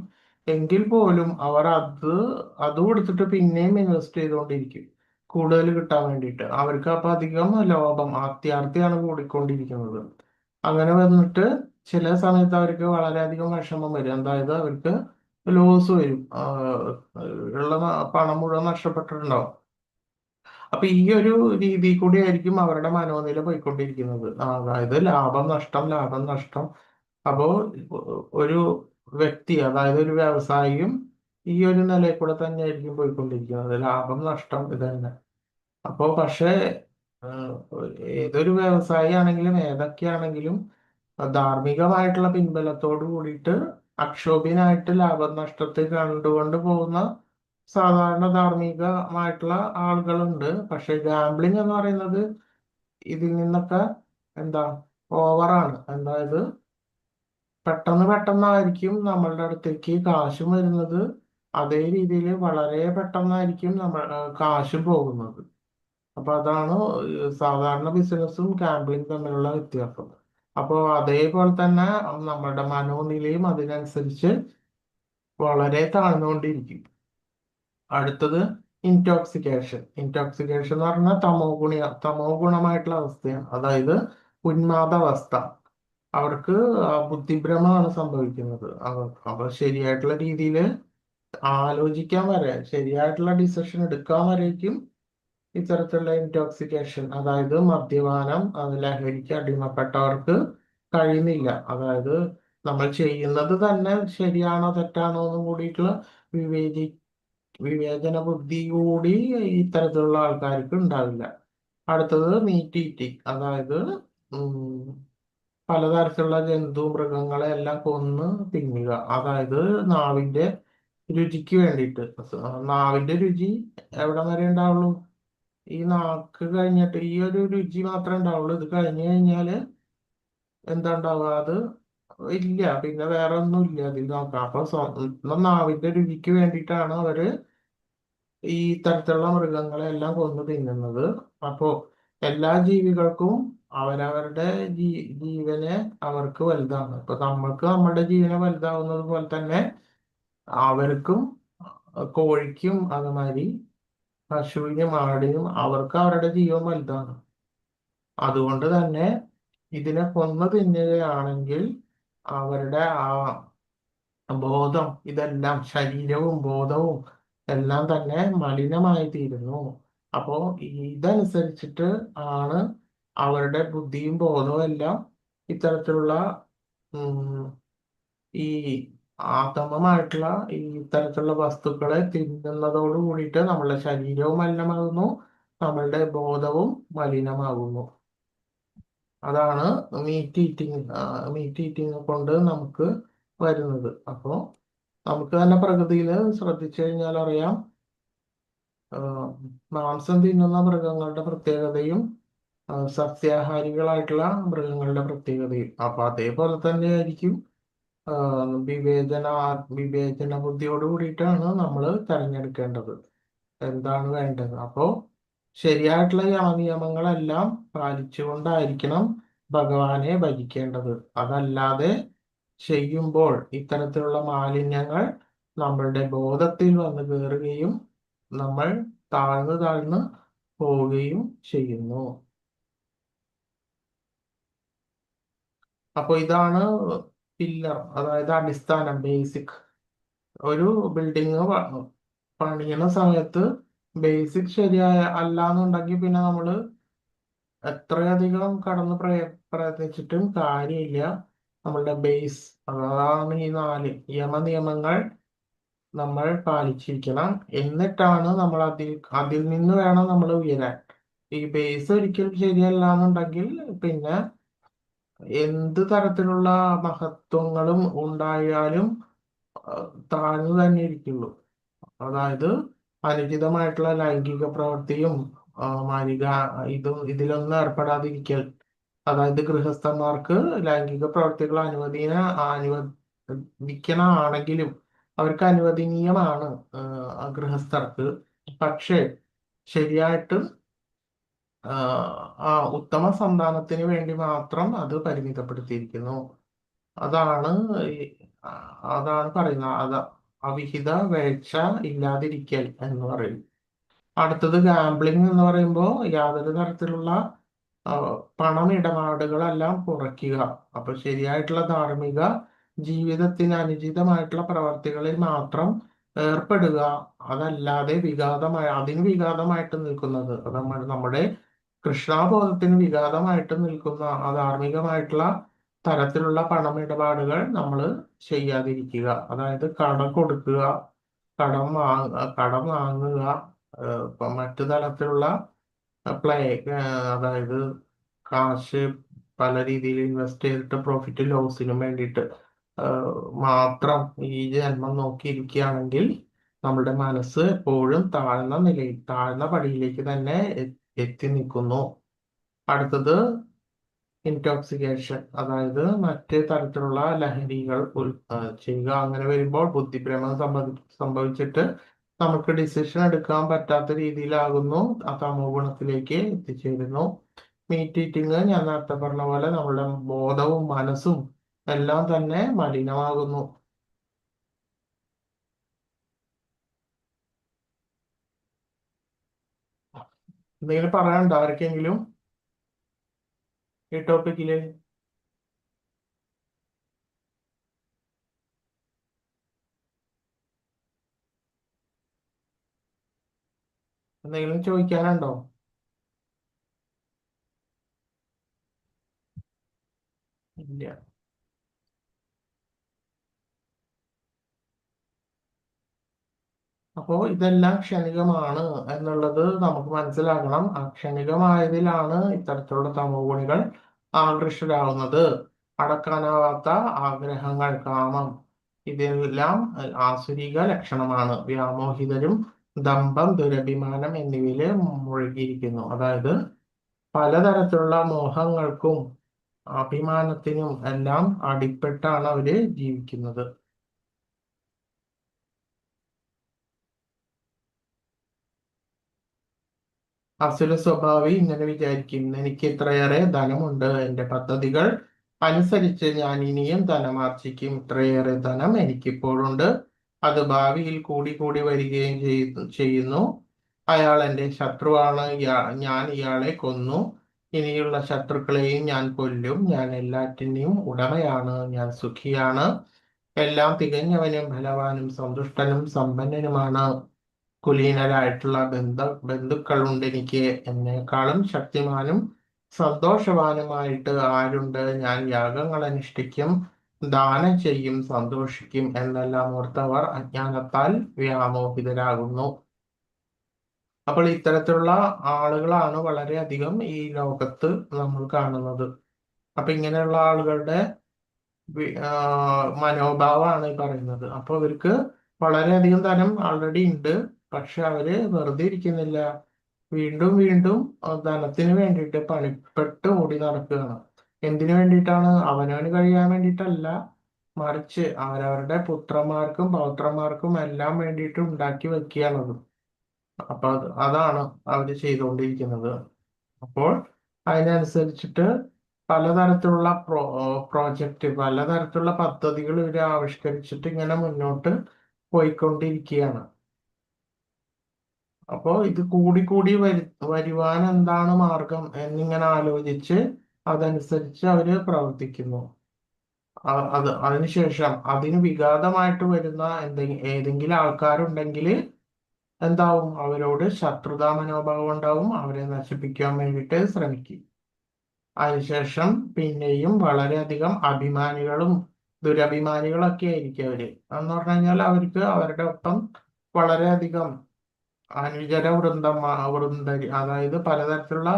എങ്കിൽ പോലും അവർ അത് കൊടുത്തിട്ട് പിന്നെയും ഇൻവെസ്റ്റ് ചെയ്തുകൊണ്ടിരിക്കും, കൂടുതൽ കിട്ടാൻ വേണ്ടിയിട്ട്. അവർക്ക് അപ്പൊ അധികം ലോഭം, അത്യാർത്തിയാണ് കൂടിക്കൊണ്ടിരിക്കുന്നത്. അങ്ങനെ വന്നിട്ട് ചില സമയത്ത് അവർക്ക് വളരെയധികം വിഷമം വരും, അതായത് അവർക്ക് ലോസ് വരും. ഉള്ള പണം മുഴുവൻ നഷ്ടപ്പെട്ടിട്ടുണ്ടാവും. അപ്പൊ ഈ ഒരു രീതി കൂടി ആയിരിക്കും അവരുടെ മനോനില പോയിക്കൊണ്ടിരിക്കുന്നത്, അതായത് ലാഭം നഷ്ടം, ലാഭം നഷ്ടം. അപ്പോ ഒരു വ്യക്തി, അതായത് ഒരു വ്യവസായിയും ഈ ഒരു നിലയിൽ കൂടെ തന്നെ ആയിരിക്കും പോയിക്കൊണ്ടിരിക്കുന്നത്, ലാഭം നഷ്ടം ഇത് തന്നെ. അപ്പോ പക്ഷേ ആഹ് ഏതൊരു വ്യവസായി ആണെങ്കിലും ഏതൊക്കെയാണെങ്കിലും ധാർമ്മികമായിട്ടുള്ള പിൻബലത്തോട് കൂടിയിട്ട് അക്ഷോഭ്യനായിട്ട് ലാഭനഷ്ടത്തെ കണ്ടുകൊണ്ട് പോകുന്ന സാധാരണ ധാർമ്മികമായിട്ടുള്ള ആളുകളുണ്ട്. പക്ഷെ ഗാംബ്ലിംഗ് എന്ന് പറയുന്നത് ഇതിൽ നിന്നൊക്കെ എന്താ ഓവറാണ്. അതായത് പെട്ടെന്ന് പെട്ടെന്നായിരിക്കും നമ്മളുടെ അടുത്തേക്ക് കാശും വരുന്നത്, അതേ രീതിയിൽ വളരെ പെട്ടെന്നായിരിക്കും കാശും പോകുന്നത്. അപ്പൊ അതാണ് സാധാരണ ബിസിനസ്സും ഗാംബ്ലിംഗ് തമ്മിലുള്ള വ്യത്യാസം. അപ്പോൾ അതേപോലെ തന്നെ നമ്മുടെ മനോനിലയും അതിനനുസരിച്ച് വളരെ താഴ്ന്നുകൊണ്ടിരിക്കും. അടുത്തത് ഇൻടോക്സിക്കേഷൻ എന്ന് പറഞ്ഞാൽ തമോ ഗുണമായിട്ടുള്ള അവസ്ഥയാണ്, അതായത് ഉന്മാദാവസ്ഥ. അവർക്ക് ബുദ്ധിഭ്രമമാണ് സംഭവിക്കുന്നത്. അവർ ശരിയായിട്ടുള്ള രീതിയിൽ ആലോചിക്കാൻ വരെ, ശരിയായിട്ടുള്ള ഡിസിഷൻ എടുക്കാൻ വരേക്കും ഇത്തരത്തിലുള്ള ഇൻടോക്സിക്കേഷൻ, അതായത് മദ്യപാനം, ലഹരിക്ക് അടിമപ്പെട്ടവർക്ക് കഴിയുന്നില്ല. അതായത് നമ്മൾ ചെയ്യുന്നത് തന്നെ ശരിയാണോ തെറ്റാണോ എന്നും കൂടിയിട്ടുള്ള വിവേചി വിവേചന ബുദ്ധി കൂടി ഇത്തരത്തിലുള്ള ആൾക്കാർക്ക് ഉണ്ടാവില്ല. അടുത്തത് മീറ്റ് ഈറ്റിംഗ്, അതായത് ഉം, പലതരത്തിലുള്ള ജന്തു മൃഗങ്ങളെ എല്ലാം കൊന്ന് തിന്നുക, അതായത് നാവിന്റെ രുചിക്ക് വേണ്ടിയിട്ട്. നാവിന്റെ രുചി എവിടെ വരെ ഉണ്ടാവുള്ളൂ? ഈ നാക്ക് കഴിഞ്ഞിട്ട് ഈ ഒരു രുചി മാത്രമേ ഉണ്ടാവുള്ളൂ. ഇത് കഴിഞ്ഞു കഴിഞ്ഞാല് എന്താ ഉണ്ടാവുക? അത് ഇല്ല, പിന്നെ വേറെ ഒന്നും ഇല്ല അതിൽ നോക്കാം. അപ്പൊ സ്വന്തം നാവിന്റെ രുചിക്ക് വേണ്ടിയിട്ടാണ് അവര് ഈ തരത്തിലുള്ള മൃഗങ്ങളെ എല്ലാം കൊന്നു തിന്നുന്നത്. അപ്പോ എല്ലാ ജീവികൾക്കും അവരവരുടെ ജീവനെ അവർക്ക് വലുതാണ്. ഇപ്പൊ നമ്മൾക്ക് നമ്മുടെ ജീവനെ വലുതാവുന്നത് പോലെ തന്നെ അവർക്കും, കോഴിക്കും അതുമാതിരി പശുവിനും ആടിനും അവർക്ക് അവരുടെ ജീവൻ വലുതാണ്. അതുകൊണ്ട് തന്നെ ഇതിനെ കൊന്നു തിന്നുകയാണെങ്കിൽ അവരുടെ ആ ബോധം, ഇതെല്ലാം ശരീരവും ബോധവും എല്ലാം തന്നെ മലിനമായി തീരുന്നു. അപ്പോ ഇതനുസരിച്ചിട്ട് ആണ് അവരുടെ ബുദ്ധിയും ബോധവും എല്ലാം ഇത്തരത്തിലുള്ള ഉം, ഈ ആതമമായിട്ടുള്ള ഈ ഇത്തരത്തിലുള്ള വസ്തുക്കളെ തിന്നുന്നതോട് കൂടിയിട്ട് നമ്മളുടെ ശരീരവും മലിനമാകുന്നു, നമ്മളുടെ ബോധവും മലിനമാകുന്നു. അതാണ് മീറ്റ് ഈറ്റിംഗ് കൊണ്ട് നമുക്ക് വരുന്നത്. അപ്പോൾ നമുക്ക് തന്നെ പ്രകൃതിയിൽ ശ്രദ്ധിച്ചു കഴിഞ്ഞാൽ അറിയാം, മാംസം തിന്നുന്ന മൃഗങ്ങളുടെ പ്രത്യേകതയും സസ്യാഹാരികളായിട്ടുള്ള മൃഗങ്ങളുടെ പ്രത്യേകതയും. അപ്പൊ അതേപോലെ തന്നെ ആയിരിക്കും വിവേചന വിവേചന ബുദ്ധിയോട് കൂടിയിട്ടാണ് നമ്മൾ തെരഞ്ഞെടുക്കേണ്ടത്, എന്താണ് വേണ്ടത്. അപ്പോ ശരിയായിട്ടുള്ള നിയമങ്ങളെല്ലാം പാലിച്ചുകൊണ്ടായിരിക്കണം ഭഗവാനെ ഭജിക്കേണ്ടത്. അതല്ലാതെ ചെയ്യുമ്പോൾ ഇത്തരത്തിലുള്ള മാലിന്യങ്ങൾ നമ്മളുടെ ബോധത്തിൽ വന്ന് കയറുകയും നമ്മൾ താഴ്ന്ന് താഴ്ന്ന് പോവുകയും ചെയ്യുന്നു. അപ്പൊ ഇതാണ് പില്ലർ, അതായത് അടിസ്ഥാനം, ബേസിക്. ഒരു ബിൽഡിങ് പണിയണ സമയത്ത് ബേസിക് ശരിയായ അല്ലാന്നുണ്ടെങ്കിൽ പിന്നെ നമ്മൾ എത്രയധികം കടന്ന് പ്രയത്നിച്ചിട്ടും കാര്യമില്ല. നമ്മളുടെ ബേസ്, അതാണ് ഈ 4 നിയമങ്ങൾ നമ്മൾ പാലിച്ചിരിക്കണം. എന്നിട്ടാണ് നമ്മൾ അതിൽ നിന്ന് വേണം നമ്മൾ ഉയരാൻ. ഈ ബേസ് ഒരിക്കലും ശരിയല്ല എന്നുണ്ടെങ്കിൽ പിന്നെ എന്ത് തരത്തിലുള്ള മഹത്വങ്ങളും ഉണ്ടായാലും താഴ്ന്നു തന്നെ ഇരിക്കുള്ളൂ. അതായത് അനുചിതമായിട്ടുള്ള ലൈംഗിക പ്രവൃത്തിയും മാലിക ഇതിലൊന്നും ഏർപ്പെടാതിരിക്കൽ. അതായത് ഗൃഹസ്ഥന്മാർക്ക് ലൈംഗിക പ്രവൃത്തികൾ അനുവദിക്കണമാണെങ്കിലും അവർക്ക് അനുവദനീയമാണ് ഗൃഹസ്ഥർക്ക്. പക്ഷേ ശരിയായിട്ട് ഉത്തമ സന്താനത്തിന് വേണ്ടി മാത്രം അത് പരിമിതപ്പെടുത്തിയിരിക്കുന്നു. അതാണ് അതാണ് പറയുന്നത്. അവിഹിത വേഴ്ച ഇല്ലാതിരിക്കൽ എന്ന് പറയും. അടുത്തത് ഗാംബ്ലിംഗ് എന്ന് പറയുമ്പോൾ യാതൊരു തരത്തിലുള്ള പണമിടപാടുകളെല്ലാം കുറയ്ക്കുക. അപ്പൊ ശരിയായിട്ടുള്ള ധാർമ്മിക ജീവിതത്തിന് അനുചിതമായിട്ടുള്ള പ്രവർത്തികളിൽ മാത്രം ഏർപ്പെടുക. അതല്ലാതെ അതിന് വിഘാതമായിട്ട് നിൽക്കുന്നത്, നമ്മുടെ കൃഷ്ണാബോധത്തിന് വിഘാതമായിട്ട് നിൽക്കുന്ന അധാർമികമായിട്ടുള്ള തരത്തിലുള്ള പണമിടപാടുകൾ നമ്മൾ ചെയ്യാതിരിക്കുക. അതായത് കടം കൊടുക്കുക, കടം വാങ്ങുക, മറ്റു തരത്തിലുള്ള അതായത് കാശ് പല രീതിയിൽ ഇൻവെസ്റ്റ് ചെയ്തിട്ട് പ്രോഫിറ്റ് ലോസിനും വേണ്ടിയിട്ട് മാത്രം ഈ ജന്മം നോക്കിയിരിക്കുകയാണെങ്കിൽ നമ്മുടെ മനസ്സ് എപ്പോഴും താഴ്ന്ന പടിയിലേക്ക് തന്നെ എത്തി നിൽക്കുന്നു. അടുത്തത് ഇൻടോക്സിക്കേഷൻ, അതായത് മറ്റ് തരത്തിലുള്ള ലഹരികൾ ചെയ്യുക. അങ്ങനെ വരുമ്പോൾ ബുദ്ധിഭ്രമം സംഭവിച്ചിട്ട് നമുക്ക് ഡിസിഷൻ എടുക്കാൻ പറ്റാത്ത രീതിയിലാകുന്നു, ആ തമോ ഗുണത്തിലേക്ക് എത്തിച്ചേരുന്നു. മീറ്റ് ഈറ്റിംഗ്, ഞാൻ നേരത്തെ പറഞ്ഞ പോലെ നമ്മുടെ ബോധവും മനസ്സും എല്ലാം തന്നെ മലിനമാകുന്നു. എന്തെങ്കിലും പറയാനുണ്ടോ ആർക്കെങ്കിലും ഈ ടോപ്പിക്കില്? എന്തെങ്കിലും ചോദിക്കാനുണ്ടോ? ഇല്ല. അപ്പോൾ ഇതെല്ലാം ക്ഷണികമാണ് എന്നുള്ളത് നമുക്ക് മനസ്സിലാക്കണം. ക്ഷണികമായതിലാണ് ഇത്തരത്തിലുള്ള തമോഗുണികൾ ആകൃഷ്ടരാകുന്നത്. അടക്കാനാവാത്ത ആഗ്രഹങ്ങൾ, കാമം, ഇതെല്ലാം ആസുരിക ലക്ഷണമാണ്. വ്യാമോഹിതരും ദമ്പം, ദുരഭിമാനം എന്നിവയില് മുഴുകിയിരിക്കുന്നു. അതായത് പലതരത്തിലുള്ള മോഹങ്ങൾക്കും അഭിമാനത്തിനും എല്ലാം അടിപ്പെട്ടാണ് അവര് ജീവിക്കുന്നത്. അസുര സ്വഭാവി ഇങ്ങനെ വിചാരിക്കും, എനിക്ക് ഇത്രയേറെ ധനമുണ്ട്, എൻ്റെ പദ്ധതികൾ അനുസരിച്ച് ഞാൻ ഇനിയും ധനമാർജിക്കും. ഇത്രയേറെ ധനം എനിക്കിപ്പോഴുണ്ട്, അത് ഭാവിയിൽ കൂടി കൂടി വരികയും ചെയ്യുന്നു. അയാൾ എൻ്റെ ശത്രുവാണ്, ഞാൻ ഇയാളെ കൊന്നു, ഇനിയുള്ള ശത്രുക്കളെയും ഞാൻ കൊല്ലും. ഞാൻ എല്ലാറ്റിനെയും ഉടമയാണ്, ഞാൻ സുഖിയാണ്, എല്ലാം തികഞ്ഞവനും ബലവാനും സന്തുഷ്ടനും സമ്പന്നനുമാണ്. കുലീനരായിട്ടുള്ള ബന്ധുക്കളുണ്ട് എനിക്ക്, എന്നെക്കാളും ശക്തിമാനും സന്തോഷവാനുമായിട്ട് ആരുണ്ട്? ഞാൻ യാഗങ്ങൾ അനുഷ്ഠിക്കും, ദാനം ചെയ്യും, സന്തോഷിക്കും എന്നെല്ലാം ഓർത്തവർ അജ്ഞാനത്താൽ വ്യാമോഹിതരാകുന്നു. അപ്പോൾ ഇത്തരത്തിലുള്ള ആളുകളാണ് വളരെയധികം ഈ ലോകത്ത് നമ്മൾ കാണുന്നത്. അപ്പൊ ഇങ്ങനെയുള്ള ആളുകളുടെ മനോഭാവമാണ് ഈ പറയുന്നത്. അപ്പൊ അവർക്ക് വളരെയധികം ധനം ആൾറെഡി ഉണ്ട്, പക്ഷെ അവര് വെറുതെ ഇരിക്കുന്നില്ല, വീണ്ടും വീണ്ടും ധനത്തിന് വേണ്ടിയിട്ട് പണിപ്പെട്ട് ഓടി നടക്കുകയാണ്. എന്തിനു വേണ്ടിയിട്ടാണ്? അവനവന് കഴിയാൻ വേണ്ടിയിട്ടല്ല, മറിച്ച് അവരവരുടെ പുത്രന്മാർക്കും പൗത്രന്മാർക്കും എല്ലാം വേണ്ടിയിട്ട് ഉണ്ടാക്കി വെക്കുകയാണത്. അപ്പൊ അതാണ് അവര് ചെയ്തുകൊണ്ടിരിക്കുന്നത്. അപ്പോൾ അതിനനുസരിച്ചിട്ട് പലതരത്തിലുള്ള പ്രോജക്റ്റ്, പലതരത്തിലുള്ള പദ്ധതികൾ ഇവർ ആവിഷ്കരിച്ചിട്ട് ഇങ്ങനെ മുന്നോട്ട് പോയിക്കൊണ്ടിരിക്കുകയാണ്. അപ്പോൾ ഇത് കൂടി വരുവാൻ എന്താണ് മാർഗം എന്നിങ്ങനെ ആലോചിച്ച് അതനുസരിച്ച് അവര് പ്രവർത്തിക്കുന്നു. അതിനുശേഷം അതിന് വിഘാതമായിട്ട് വരുന്ന ഏതെങ്കിലും ആൾക്കാരുണ്ടെങ്കിൽ എന്താവും, അവരോട് ശത്രുതാ മനോഭാവം ഉണ്ടാവും, അവരെ നശിപ്പിക്കാൻ വേണ്ടിയിട്ട് ശ്രമിക്കും. അതിനുശേഷം പിന്നെയും വളരെയധികം അഭിമാനികളും ദുരഭിമാനികളൊക്കെ ആയിരിക്കും അവര്. എന്ന് പറഞ്ഞു കഴിഞ്ഞാൽ അവർക്ക് അവരുടെ ഒപ്പം വളരെയധികം അനുചര വൃന്ദരി, അതായത് പലതരത്തിലുള്ള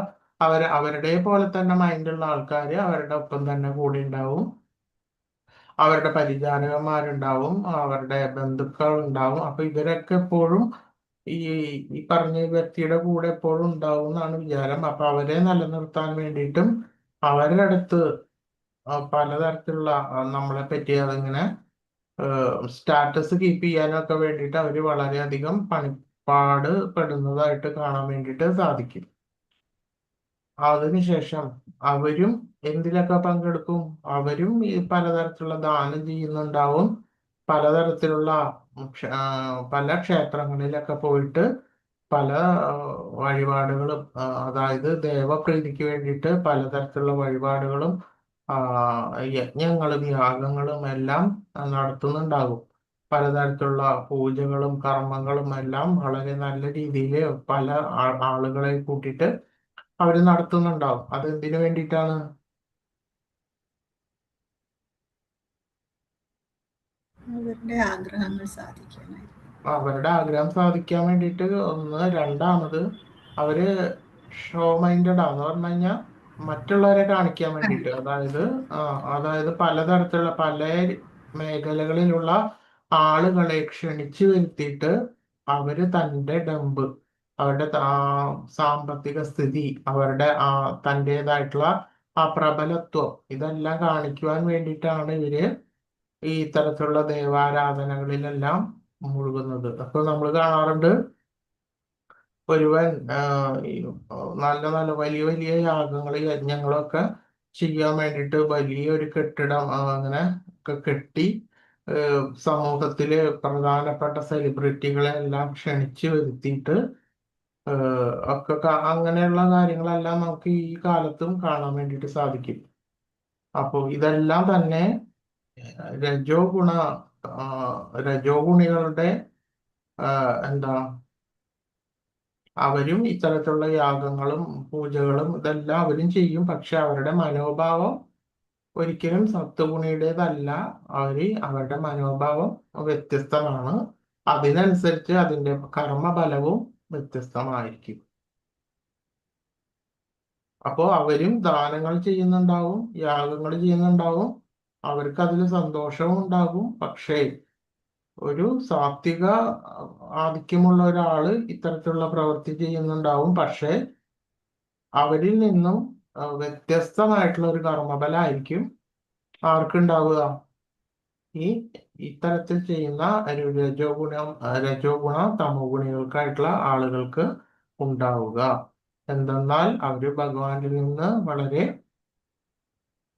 അവരുടെ പോലെ തന്നെ മൈൻഡുള്ള ആൾക്കാര് അവരുടെ ഒപ്പം തന്നെ കൂടി ഉണ്ടാവും. അവരുടെ പരിചാരകന്മാരുണ്ടാവും, അവരുടെ ബന്ധുക്കൾ ഉണ്ടാവും. അപ്പൊ ഇവരൊക്കെ എപ്പോഴും ഈ ഈ പറഞ്ഞ വ്യക്തിയുടെ കൂടെ എപ്പോഴും ഉണ്ടാവും എന്നാണ് വിചാരം. അപ്പൊ അവരെ നിലനിർത്താൻ വേണ്ടിയിട്ടും അവരുടെ അടുത്ത് പലതരത്തിലുള്ള നമ്മളെ പറ്റി അതിങ്ങനെ സ്റ്റാറ്റസ് കീപ്പ് ചെയ്യാനൊക്കെ വേണ്ടിയിട്ട് അവര് വളരെയധികം പണിപ്പാട് പെടുന്നതായിട്ട് കാണാൻ വേണ്ടിയിട്ട് സാധിക്കും. അതിനുശേഷം അവരും എന്തിലൊക്കെ പങ്കെടുക്കും, അവരും ഈ പലതരത്തിലുള്ള ദാനം ചെയ്യുന്നുണ്ടാവും, പലതരത്തിലുള്ള പല ക്ഷേത്രങ്ങളിലൊക്കെ പോയിട്ട് പല വഴിപാടുകളും, അതായത് ദേവപ്രീതിക്ക് വേണ്ടിയിട്ട് പലതരത്തിലുള്ള വഴിപാടുകളും യജ്ഞങ്ങളും യാഗങ്ങളും എല്ലാം നടത്തുന്നുണ്ടാകും. പലതരത്തിലുള്ള പൂജകളും കർമ്മങ്ങളും എല്ലാം വളരെ നല്ല രീതിയിൽ പല ആളുകളെ കൂട്ടിയിട്ട് അവര് നടത്തുന്നുണ്ടാവും. അതെന്തിനു വേണ്ടിയിട്ടാണ്? അവരുടെ ആഗ്രഹങ്ങൾ സാധിക്കാനായി. അവരുടെ ആഗ്രഹം സാധിക്കാൻ വേണ്ടിയിട്ട് ഒന്ന്. രണ്ടാമത് അവര് ഷോ മൈൻഡഡ് ആന്ന് പറഞ്ഞു കഴിഞ്ഞാൽ മറ്റുള്ളവരെ കാണിക്കാൻ വേണ്ടിയിട്ട്, അതായത് പലതരത്തിലുള്ള പല മേഖലകളിലുള്ള ആളുകളെ ക്ഷണിച്ചു വരുത്തിയിട്ട് അവര് തൻ്റെ ഡമ്പ്, അവരുടെ സാമ്പത്തിക സ്ഥിതി, അവരുടെ തൻ്റെതായിട്ടുള്ള ആ പ്രബലത്വം ഇതെല്ലാം കാണിക്കുവാൻ വേണ്ടിയിട്ടാണ് ഇവര് ഈ ഇത്തരത്തിലുള്ള ദൈവാരാധനകളിലെല്ലാം മുഴുകുന്നത്. അപ്പൊ നമ്മൾ കാണാറുണ്ട്, ഒരുവൻ ഈ നല്ല നല്ല വലിയ വലിയ യാഗങ്ങൾ യജ്ഞങ്ങളൊക്കെ ചെയ്യാൻ വേണ്ടിയിട്ട് വലിയൊരു കെട്ടിടം അങ്ങനെ ഒക്കെ കെട്ടി സമൂഹത്തില് പ്രധാനപ്പെട്ട സെലിബ്രിറ്റികളെ എല്ലാം ക്ഷണിച്ചു വരുത്തിയിട്ട് ഒക്കെ അങ്ങനെയുള്ള കാര്യങ്ങളെല്ലാം നമുക്ക് ഈ കാലത്തും കാണാൻ വേണ്ടിയിട്ട് സാധിക്കും. അപ്പോൾ ഇതെല്ലാം തന്നെ രജോ ഗുണ രജോ ഗുണികളുടെ എന്താ, അവരും ഇത്തരത്തിലുള്ള യാഗങ്ങളും പൂജകളും ഇതെല്ലാം അവരും ചെയ്യും. പക്ഷെ അവരുടെ മനോഭാവം ഒരിക്കലും സത്വഗുണിയുടേതല്ല. അവരുടെ മനോഭാവം വ്യത്യസ്തമാണ്. അതിനനുസരിച്ച് അതിന്റെ കർമ്മഫലവും വ്യത്യസ്തമായിരിക്കും. അപ്പോൾ അവരും ദാനങ്ങൾ ചെയ്യുന്നുണ്ടാവും, യാഗങ്ങൾ ചെയ്യുന്നുണ്ടാവും, അവർക്ക് അതിൽ സന്തോഷവും ഉണ്ടാകും. പക്ഷേ ഒരു സാത്വിക ആധിക്യമുള്ള ഒരാള് ഇത്തരത്തിലുള്ള പ്രവൃത്തി ചെയ്യുന്നുണ്ടാവും. പക്ഷെ അവരിൽ നിന്നും വ്യത്യസ്തമായിട്ടുള്ള ഒരു കർമ്മഫലമായിരിക്കും ആർക്കുണ്ടാവുക, ഈ ഇത്തരത്തിൽ ചെയ്യുന്ന രജോ ഗുണ തമോ ഗുണികൾക്കായിട്ടുള്ള ആളുകൾക്ക് ഉണ്ടാവുക. എന്തെന്നാൽ അവര് ഭഗവാനിൽ നിന്ന് വളരെ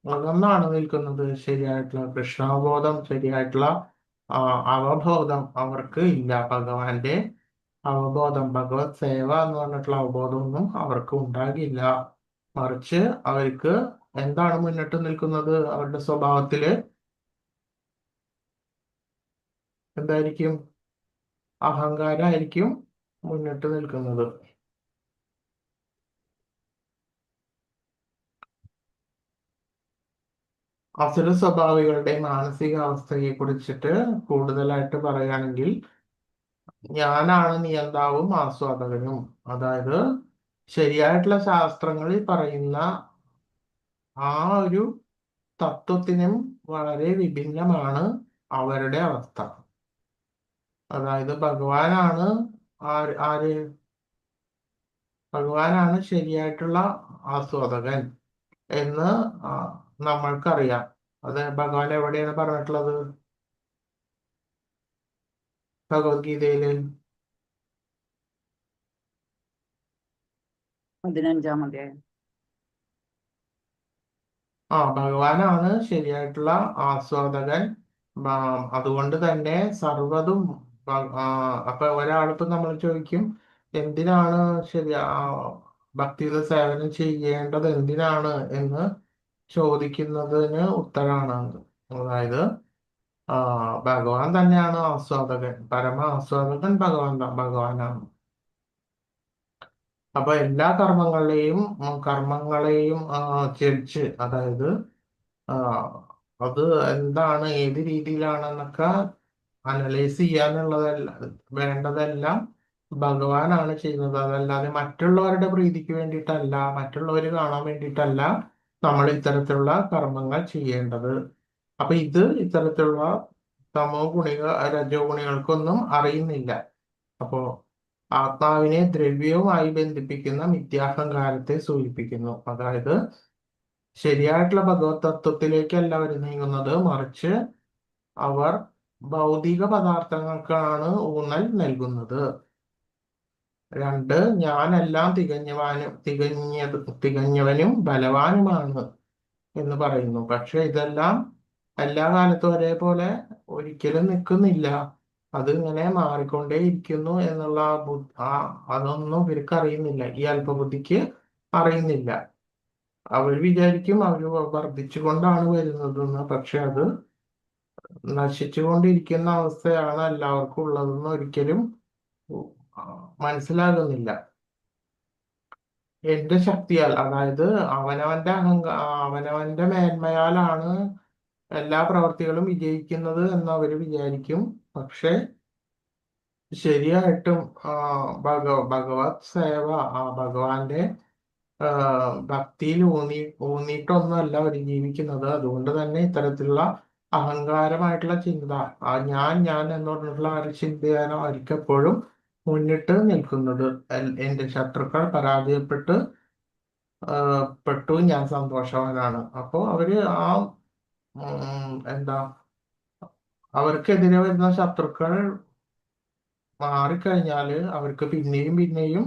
അകന്നാണ് നിൽക്കുന്നത്. ശരിയായിട്ടുള്ള കൃഷ്ണാവബോധം, ശരിയായിട്ടുള്ള അവബോധം അവർക്ക് ഇല്ല. ഭഗവാന്റെ അവബോധം, ഭഗവത് സേവ എന്ന് പറഞ്ഞിട്ടുള്ള അവബോധമൊന്നും അവർക്ക് ഉണ്ടാകില്ല. മറിച്ച് അവർക്ക് എന്താണ് മുന്നിട്ട് നിൽക്കുന്നത്, അവരുടെ സ്വഭാവത്തില് എന്തായിരിക്കും? അഹങ്കാരമായിരിക്കും മുന്നിട്ട് നിൽക്കുന്നത്. അസുര സ്വഭാവികളുടെ മാനസികാവസ്ഥയെ കുറിച്ചിട്ട് കൂടുതലായിട്ട് പറയുകയാണെങ്കിൽ, ഞാനാണ് നിയന്താവും ആസ്വാദകനും. അതായത് ശരിയായിട്ടുള്ള ശാസ്ത്രങ്ങളിൽ പറയുന്ന ആ ഒരു തത്വത്തിനും വളരെ വിഭിന്നമാണ് അവരുടെ അവസ്ഥ. അതായത് ഭഗവാനാണ് ശരിയായിട്ടുള്ള ആസ്വാദകൻ എന്ന് നമ്മൾക്കറിയാം. അത് ഭഗവാൻ എവിടെയാണ് പറഞ്ഞിട്ടുള്ളത്? ഭഗവത്ഗീതയില് 15-ാം അധ്യായം. ഭഗവാനാണ് ശരിയായിട്ടുള്ള ആസ്വാദകൻ. അതുകൊണ്ട് തന്നെ സർവ്വതും അപ്പൊ ഒരാളിപ്പോ നമ്മൾ ചോദിക്കും, എന്തിനാണ് ഭക്തിയുടെ സേവനം ചെയ്യേണ്ടത് എന്തിനാണ് എന്ന് ചോദിക്കുന്നതിന് ഉത്തരമാണ്. അതായത് ഭഗവാൻ തന്നെയാണ് ആസ്വാദകൻ. പരമ ആസ്വാദകൻ ഭഗവാനാണ്. അപ്പൊ എല്ലാ കർമ്മങ്ങളെയും ത്യജിച്ച്, അതായത് ആ, അത് എന്താണ്, ഏത് രീതിയിലാണെന്നൊക്കെ അനലൈസ് ചെയ്യാനുള്ളതല്ല, വേണ്ടതെല്ലാം ഭഗവാനാണ് ചെയ്യുന്നത്. അതല്ലാതെ മറ്റുള്ളവരുടെ പ്രീതിക്ക് വേണ്ടിയിട്ടല്ല, മറ്റുള്ളവർ കാണാൻ വേണ്ടിയിട്ടല്ല നമ്മൾ ഇത്തരത്തിലുള്ള കർമ്മങ്ങൾ ചെയ്യേണ്ടത്. അപ്പൊ ഇത്തരത്തിലുള്ള രജോ ഗുണികൾക്കൊന്നും അറിയുന്നില്ല. അപ്പോ ആത്മാവിനെ ദ്രവ്യവുമായി ബന്ധിപ്പിക്കുന്ന മിഥ്യാഹങ്കാരത്തെ സൂചിപ്പിക്കുന്നു. അതായത് ശരിയായിട്ടുള്ള ഭഗവത് തത്വത്തിലേക്കല്ല അവർ നീങ്ങുന്നത്, മറിച്ച് അവർ ഭൗതിക പദാർത്ഥങ്ങൾക്കാണ് ഊന്നൽ നൽകുന്നത്. 2, ഞാനെല്ലാം തികഞ്ഞവനും ബലവാനുമാണ് എന്ന് പറയുന്നു. പക്ഷെ ഇതെല്ലാം എല്ലാ കാലത്തും ഒരേപോലെ ഒരിക്കലും നിൽക്കുന്നില്ല. അത് ഇങ്ങനെ മാറിക്കൊണ്ടേ ഇരിക്കുന്നു എന്നുള്ള അതൊന്നും ഇവർക്ക് അറിയുന്നില്ല, ഈ അല്പബുദ്ധിക്ക് അറിയുന്നില്ല. അവർ വിചാരിക്കും അവർ വർദ്ധിച്ചുകൊണ്ടാണ് വരുന്നതെന്ന്. പക്ഷെ അത് നശിച്ചുകൊണ്ടിരിക്കുന്ന അവസ്ഥയാണ് എല്ലാവർക്കും ഉള്ളതെന്ന് ഒരിക്കലും മനസ്സിലാകുന്നില്ല. എന്റെ ശക്തിയാൽ, അതായത് അവനവന്റെ മേന്മയാലാണ് എല്ലാ പ്രവർത്തികളും വിജയിക്കുന്നത് എന്ന് അവര് വിചാരിക്കും. പക്ഷെ ശരിയായിട്ടും ഭഗവത് സേവ, ഭഗവാന്റെ ഭക്തിയിൽ ഊന്നിയിട്ടൊന്നുമല്ല അവർ ജീവിക്കുന്നത്. അതുകൊണ്ട് തന്നെ ഇത്തരത്തിലുള്ള അഹങ്കാരമായിട്ടുള്ള ചിന്ത, ഞാൻ എന്ന് പറഞ്ഞിട്ടുള്ള ഒരു ചിന്തയാണ് അവർക്ക് എപ്പോഴും മുന്നിട്ട് നിൽക്കുന്നത്. എന്റെ ശത്രുക്കൾ പെട്ടു, ഞാൻ സന്തോഷവാനാണ്. അപ്പോ അവര് എന്താ, അവർക്കെതിരെ വരുന്ന ശത്രുക്കൾ മാറിക്കഴിഞ്ഞാല് അവർക്ക് പിന്നെയും പിന്നെയും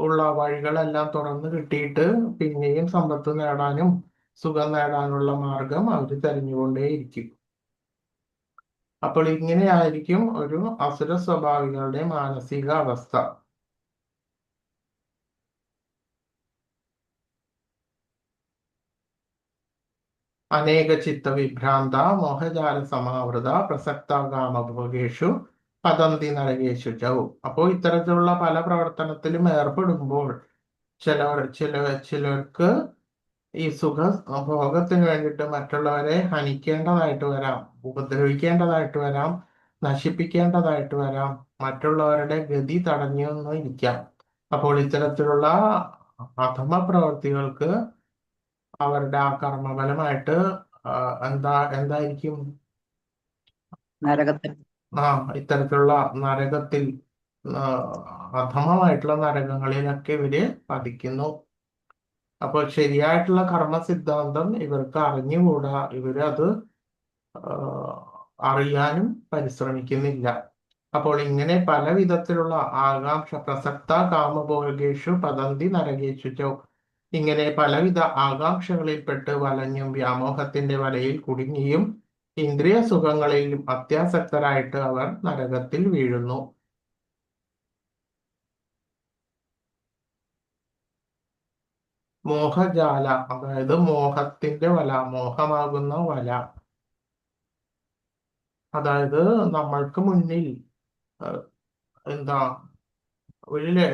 ഉള്ള വഴികളെല്ലാം തുറന്നു കിട്ടിയിട്ട് പിന്നെയും സമ്പത്ത് നേടാനും സുഖം നേടാനുള്ള മാർഗം അവർ തെരഞ്ഞുകൊണ്ടേയിരിക്കും. അപ്പോൾ ഇങ്ങനെയായിരിക്കും ഒരു അസുര സ്വഭാവികളുടെ മാനസിക അവസ്ഥ. അനേക ചിത്ത വിഭ്രാന്ത മോഹജാല സമാവൃത പ്രസക്ത കാമഭോഗേഷു പതന്തി നരകേഷു ചൗ. അപ്പോൾ ഇത്തരത്തിലുള്ള പല പ്രവർത്തനത്തിലും ഏർപ്പെടുമ്പോൾ ചിലർക്ക് ഈ ഭോഗത്തിന് വേണ്ടിയിട്ട് മറ്റുള്ളവരെ ഹനിക്കേണ്ടതായിട്ട് വരാം, ഉപദ്രവിക്കേണ്ടതായിട്ട് വരാം, നശിപ്പിക്കേണ്ടതായിട്ട് വരാം, മറ്റുള്ളവരുടെ ഗതി തടഞ്ഞു ഇരിക്കാം. അപ്പോൾ ഇത്തരത്തിലുള്ള അധമ പ്രവർത്തികൾക്ക് അവരുടെ ആ കർമ്മഫലമായിട്ട് എന്തായിരിക്കും? നരകത്തിൽ. ഇത്തരത്തിലുള്ള നരകത്തിൽ, അധമമായിട്ടുള്ള നരകങ്ങളിലൊക്കെ ഇവര് പതിക്കുന്നു. അപ്പോൾ ശരിയായിട്ടുള്ള കർമ്മ സിദ്ധാന്തം ഇവർക്ക് അറിഞ്ഞുകൂടാ, ഇവരത് അറിയാനും പരിശ്രമിക്കുന്നില്ല. അപ്പോൾ ഇങ്ങനെ പല വിധത്തിലുള്ള ആകാംക്ഷ, പ്രസക്ത കാമഭോഗേഷു പതന്തി നരകേഷു ചൗ, ഇങ്ങനെ പലവിധ ആകാംക്ഷകളിൽപ്പെട്ട് വലഞ്ഞും വ്യാമോഹത്തിന്റെ വലയിൽ കുടുങ്ങിയും ഇന്ദ്രിയ സുഖങ്ങളിലും അത്യാസക്തരായിട്ട് അവർ നരകത്തിൽ വീഴുന്നു. മോഹജാല, അതായത് മോഹത്തിന്റെ വല, മോഹമാകുന്ന വല. അതായത് നമ്മൾക്ക് മുന്നിൽ എന്താ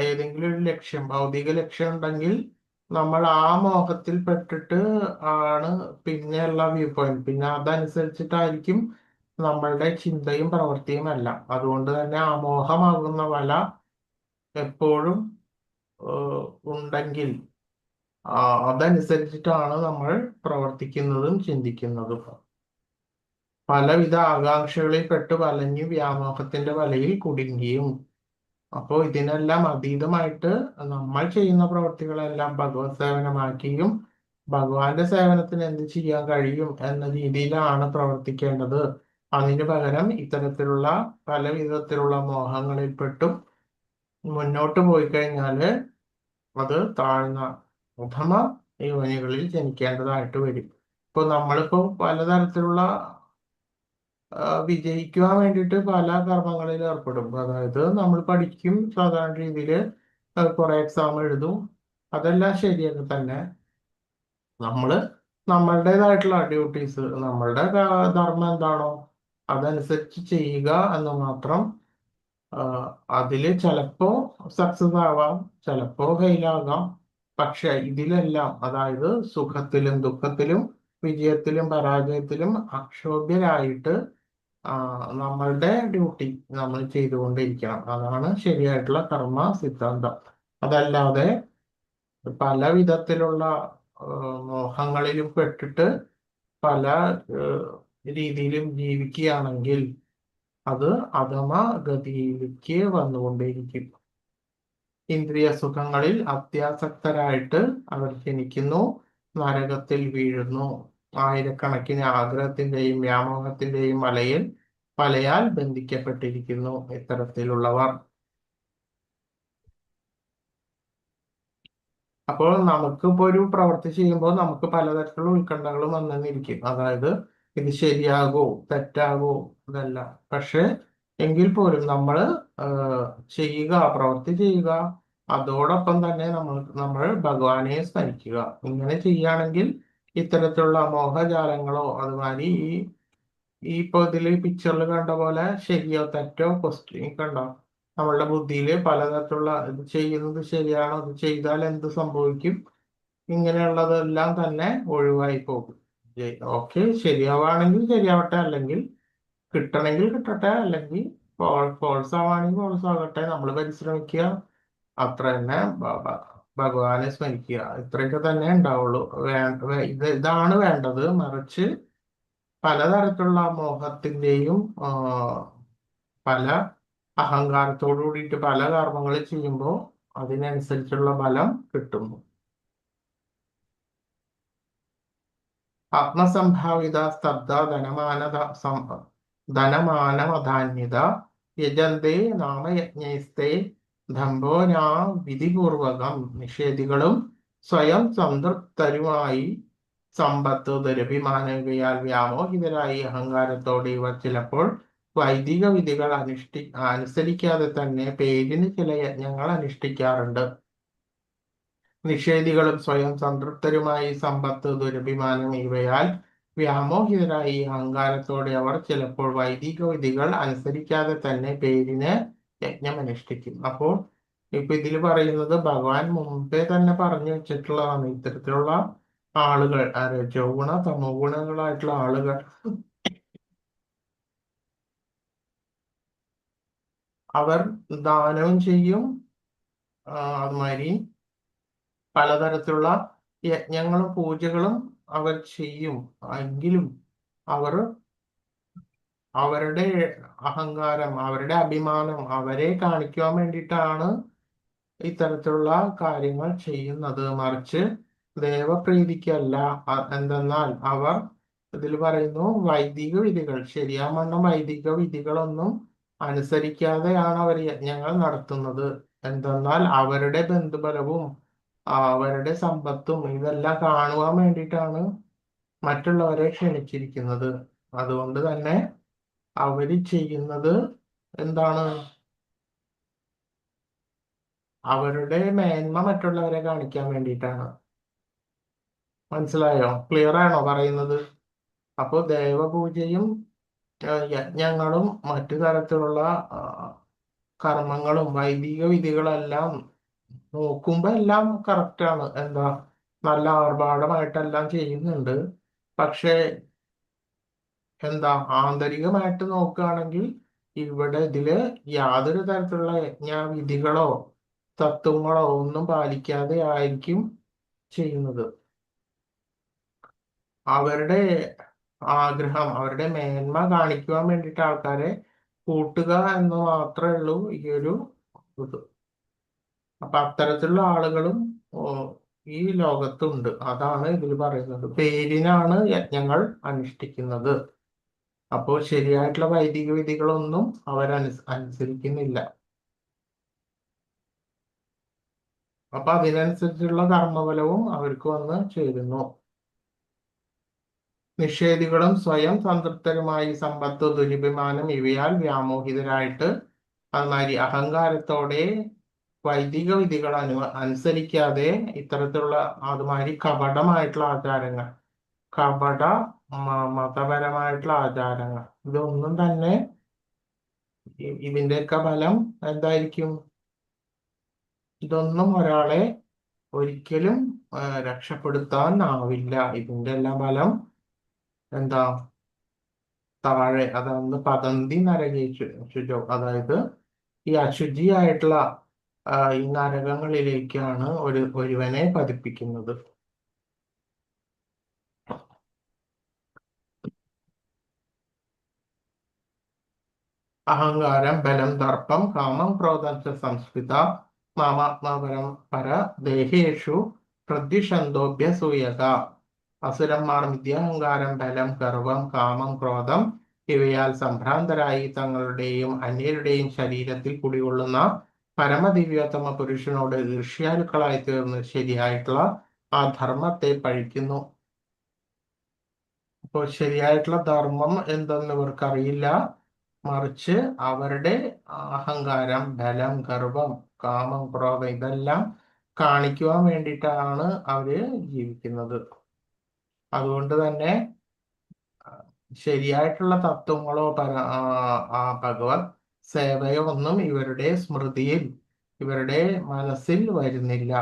ഏതെങ്കിലും ഒരു ലക്ഷ്യം, ഭൗതിക ലക്ഷ്യം ഉണ്ടെങ്കിൽ നമ്മൾ ആ മോഹത്തിൽ പെട്ടിട്ട് ആണ് പിന്നെയുള്ള വ്യൂ പോയിന്റ്, പിന്നെ അതനുസരിച്ചിട്ടായിരിക്കും നമ്മളുടെ ചിന്തയും പ്രവൃത്തിയും എല്ലാം. അതുകൊണ്ട് തന്നെ ആ മോഹമാകുന്ന വല എപ്പോഴും ഉണ്ടെങ്കിൽ അതനുസരിച്ചിട്ടാണ് നമ്മൾ പ്രവർത്തിക്കുന്നതും ചിന്തിക്കുന്നതും. പലവിധ ആകാംക്ഷകളിൽ പെട്ട് വലഞ്ഞു വ്യാമോഹത്തിന്റെ വലയിൽ കുടുങ്ങിയും. അപ്പോൾ ഇതിനെല്ലാം അതീതമായിട്ട് നമ്മൾ ചെയ്യുന്ന പ്രവൃത്തികളെല്ലാം ഭഗവത് സേവനമാക്കിയും ഭഗവാന്റെ സേവനത്തിന് എന്ത് ചെയ്യാൻ കഴിയും എന്ന രീതിയിലാണ് പ്രവർത്തിക്കേണ്ടത്. അതിനു പകരം ഇത്തരത്തിലുള്ള പല വിധത്തിലുള്ള മോഹങ്ങളിൽപ്പെട്ടും മുന്നോട്ട് പോയി കഴിഞ്ഞാല് അത് താഴ്ന്ന ഉദ്ധമ യോനികളിൽ ജനിക്കേണ്ടതായിട്ട് വരും. ഇപ്പൊ നമ്മളിപ്പോ പലതരത്തിലുള്ള വിജയിക്കുവാൻ വേണ്ടിയിട്ട് പല കർമ്മങ്ങളിൽ ഏർപ്പെടും. അതായത് നമ്മൾ പഠിക്കും, സാധാരണ രീതിയിൽ കുറെ എക്സാം എഴുതും, അതെല്ലാം ശരിയൊക്കെ തന്നെ. നമ്മളുടേതായിട്ടുള്ള ഡ്യൂട്ടീസ്, നമ്മളുടെ ധർമ്മം എന്താണോ അതനുസരിച്ച് ചെയ്യുക എന്ന് മാത്രം. അതില് ചിലപ്പോ സക്സസ് ആവാം, ചിലപ്പോ ഫെയിലാകാം. പക്ഷെ ഇതിലെല്ലാം, അതായത് സുഖത്തിലും ദുഃഖത്തിലും വിജയത്തിലും പരാജയത്തിലും അക്ഷോഭ്യരായിട്ട് നമ്മളുടെ ഡ്യൂട്ടി നമ്മൾ ചെയ്തുകൊണ്ടിരിക്കണം. അതാണ് ശരിയായിട്ടുള്ള കർമ്മ സിദ്ധാന്തം. അതല്ലാതെ പല വിധത്തിലുള്ള മോഹങ്ങളിലും പെട്ടിട്ട് പല രീതിയിലും ജീവിക്കുകയാണെങ്കിൽ അത് അധമഗതിയിലേക്ക് വന്നുകൊണ്ടേയിരിക്കും. ഇന്ദ്രിയ സുഖങ്ങളിൽ അത്യാസക്തരായിട്ട് അവർ ജനിക്കുന്നു, നരകത്തിൽ വീഴുന്നു. ആയിരക്കണക്കിന് ആഗ്രഹത്തിന്റെയും വ്യാമോഹത്തിന്റെയും വലയാൽ ബന്ധിക്കപ്പെട്ടിരിക്കുന്നു ഇത്തരത്തിലുള്ളവർ. അപ്പോൾ നമുക്കിപ്പോ ഒരു പ്രവൃത്തി ചെയ്യുമ്പോൾ നമുക്ക് പലതരത്തിലുള്ള ഉത്കണ്ഠകളും വന്നെന്നിരിക്കും. അതായത് ഇത് ശരിയാകോ തെറ്റാകോ ഇതല്ല. പക്ഷെ എങ്കിൽ പോലും നമ്മൾ പ്രവൃത്തി ചെയ്യുക, അതോടൊപ്പം തന്നെ നമ്മൾ ഭഗവാനെ സ്മരിക്കുക. ഇങ്ങനെ ചെയ്യുകയാണെങ്കിൽ ഇത്തരത്തിലുള്ള മോഹജാലങ്ങളോ അതുമാതിരി ഇപ്പൊ ഇതില് പിക്ചറിൽ കണ്ട പോലെ ശരിയോ തെറ്റോ ക്വസ്റ്റ്യൻ കണ്ടോ, നമ്മളുടെ ബുദ്ധിയിൽ പലതരത്തിലുള്ള ഇത് ചെയ്യുന്നത് ശരിയാണോ, ഇത് ചെയ്താൽ എന്ത് സംഭവിക്കും, ഇങ്ങനെയുള്ളതെല്ലാം തന്നെ ഒഴിവായി പോകും. ഓക്കെ, ശരിയാവുകയാണെങ്കിൽ ശരിയാവട്ടെ, അല്ലെങ്കിൽ കിട്ടണമെങ്കിൽ കിട്ടട്ടെ, അല്ലെങ്കിൽ ഫോൾസ് ആവുകയാണെങ്കിൽ ഫോൾസ് ആകട്ടെ, നമ്മൾ പരിശ്രമിക്കുക, അത്ര തന്നെ. ഭഗവാനെ സ്മരിക്കുക, ഇത്രയൊക്കെ തന്നെ ഉണ്ടാവുള്ളൂ. ഇതാണ് വേണ്ടത്. മറിച്ച് പലതരത്തിലുള്ള മോഹത്തിന്റെയും പല അഹങ്കാരത്തോടു കൂടിയിട്ട് പല കർമ്മങ്ങൾ ചെയ്യുമ്പോൾ അതിനനുസരിച്ചുള്ള ഫലം കിട്ടുന്നു. ആത്മസംഭാവിത സ്തബ്ധ ധനമാനമധാന്യത യജന്തേ നാമയജ്ഞൈസ്തേ ധംഭോനാ വിധിപൂർവകം. നിഷേധികളും സ്വയം സംതൃപ്തരുമായി സമ്പത്ത് ദുരഭിമാനവയാൽ വ്യാമോഹിതരായി അഹങ്കാരത്തോടെ ഇവർ ചിലപ്പോൾ വൈദിക വിധികൾ അനുസരിക്കാതെ തന്നെ പേരിന് ചില യജ്ഞങ്ങൾ അനുഷ്ഠിക്കാറുണ്ട്. നിഷേധികളും സ്വയം സംതൃപ്തരുമായി സമ്പത്ത് ദുരഭിമാനം ഇവയാൽ വ്യാമോഹിതരായി അഹങ്കാരത്തോടെ അവർ ചിലപ്പോൾ വൈദിക വിധികൾ അനുസരിക്കാതെ തന്നെ പേരിന് യജ്ഞം അനുഷ്ഠിക്കും. അപ്പോൾ ഇപ്പൊ ഇതിൽ പറയുന്നത് ഭഗവാൻ മുമ്പേ തന്നെ പറഞ്ഞു വെച്ചിട്ടുള്ളതാണ്. ഇത്തരത്തിലുള്ള ആളുകൾ, രജോ ഗുണ തമോ ഗുണങ്ങളായിട്ടുള്ള ആളുകൾ അവർ ദാനവും ചെയ്യും, അതുമാതിരി പലതരത്തിലുള്ള യജ്ഞങ്ങളും പൂജകളും അവർ ചെയ്യും. എങ്കിലും അവർ അവരുടെ അഹങ്കാരം, അവരുടെ അഭിമാനം അവരെ കാണിക്കുവാൻ വേണ്ടിയിട്ടാണ് ഇത്തരത്തിലുള്ള കാര്യങ്ങൾ ചെയ്യുന്നത്. മറിച്ച് ദേവപ്രീതിക്കല്ല. എന്തെന്നാൽ അവർ ഇതിൽ പറയുന്നു വൈദിക വിധികൾ, ശരിയാവണ്ണം വൈദിക വിധികളൊന്നും അനുസരിക്കാതെയാണ് അവർ യജ്ഞങ്ങൾ നടത്തുന്നത്. എന്തെന്നാൽ അവരുടെ ബന്ധുബലവും അവരുടെ സമ്പത്തും ഇതെല്ലാം കാണുവാൻ വേണ്ടിയിട്ടാണ് മറ്റുള്ളവരെ ക്ഷണിച്ചിരിക്കുന്നത്. അതുകൊണ്ട് തന്നെ അവര് ചെയ്യുന്നത് എന്താണ്? അവരുടെ മേന്മ മറ്റുള്ളവരെ കാണിക്കാൻ വേണ്ടിയിട്ടാണ്. മനസ്സിലായോ? ക്ലിയർ ആണോ പറയുന്നത്? അപ്പോൾ ദേവപൂജയും യജ്ഞങ്ങളും മറ്റു തരത്തിലുള്ള കർമ്മങ്ങളും വൈദിക വിധികളെല്ലാം നോക്കുമ്പോ എല്ലാം കറക്റ്റാണ്. എന്താ, നല്ല ആർഭാടമായിട്ടെല്ലാം ചെയ്യുന്നുണ്ട്. പക്ഷെ എന്താ, ആന്തരികമായിട്ട് നോക്കുകയാണെങ്കിൽ ഇവിടെ ഇതില് യാതൊരു തരത്തിലുള്ള യജ്ഞവിധികളോ തത്വങ്ങളോ ഒന്നും പാലിക്കാതെ ആയിരിക്കും ചെയ്യുന്നത്. അവരുടെ ആഗ്രഹം, അവരുടെ മേന്മ കാണിക്കുവാൻ വേണ്ടിയിട്ട് ആൾക്കാരെ കൂട്ടുക എന്ന് മാത്രമേ ഉള്ളൂ ഈ ഒരു ഇത്. അപ്പൊ അത്തരത്തിലുള്ള ആളുകളും ഈ ലോകത്തുണ്ട്. അതാണ് ഇതിൽ പറയുന്നത്. പേരിനാണ് യജ്ഞങ്ങൾ അനുഷ്ഠിക്കുന്നത്. അപ്പോൾ ശരിയായിട്ടുള്ള വൈദിക വിധികളൊന്നും അനുസരിക്കുന്നില്ല. അപ്പൊ അതിനനുസരിച്ചുള്ള കർമ്മഫലവും അവർക്ക് വന്ന് ചേരുന്നു. നിഷേധികളും സ്വയം സംതൃപ്തരുമായി സമ്പത്ത് ദുരഭിമാനം ഇവയാൽ വ്യാമോഹിതരായിട്ട് അതുമാതിരി അഹങ്കാരത്തോടെ വൈദിക വിധികൾ അനുസരിക്കാതെ ഇത്തരത്തിലുള്ള അതുമാതിരി കപടമായിട്ടുള്ള ആചാരങ്ങൾ, കപട മതപരമായിട്ടുള്ള ആചാരങ്ങൾ, ഇതൊന്നും തന്നെ ഇതിന്റെയൊക്കെ ഫലം എന്തായിരിക്കും? ഇതൊന്നും ഒരാളെ ഒരിക്കലും രക്ഷപ്പെടുത്താനാവില്ല. ഇതിന്റെ എല്ലാം ഫലം എന്താ? താഴെ, അതായത് പതന്തി നരകേഷു, അതായത് ഈ അശുചിയായിട്ടുള്ള ഈ നരകങ്ങളിലേക്കാണ് ഒരുവനെ പതിപ്പിക്കുന്നത്. അഹങ്കാരം, ബലം, ദർപ്പം, കാമം, ക്രോധം ച സംസ്കൃത മാമാത്മാപരം പര ദേഹേഷു പ്രദ്വിഷന്തോഭ്യസൂയക. അസുരന്മാർ മിഥ്യാഹങ്കാരം, ബലം, ഗർവം, കാമം, ക്രോധം ഇവയാൽ സംഭ്രാന്തരായി തങ്ങളുടെയും അന്യരുടെയും ശരീരത്തിൽ കുടികൊള്ളുന്ന പരമദിവ്യോത്തമ പുരുഷനോട് ഈർഷ്യാലുക്കളായി തീർന്ന് ശരിയായിട്ടുള്ള ആ ധർമ്മത്തെ പഴിക്കുന്നു. അപ്പോൾ ശരിയായിട്ടുള്ള ധർമ്മം എന്തെന്ന് ഇവർക്കറിയില്ല, മറിച്ച് അവരുടെ അഹങ്കാരം, ബലം, ഗർവം, കാമം, ക്രോധം ഇതെല്ലാം കാണിക്കുവാൻ വേണ്ടിയിട്ടാണ് അവര് ജീവിക്കുന്നത്. അതുകൊണ്ട് തന്നെ ശരിയായിട്ടുള്ള തത്വങ്ങളോ ഭഗവത് സേവയോ ഒന്നും ഇവരുടെ സ്മൃതിയിൽ, ഇവരുടെ മനസ്സിൽ വരുന്നില്ല.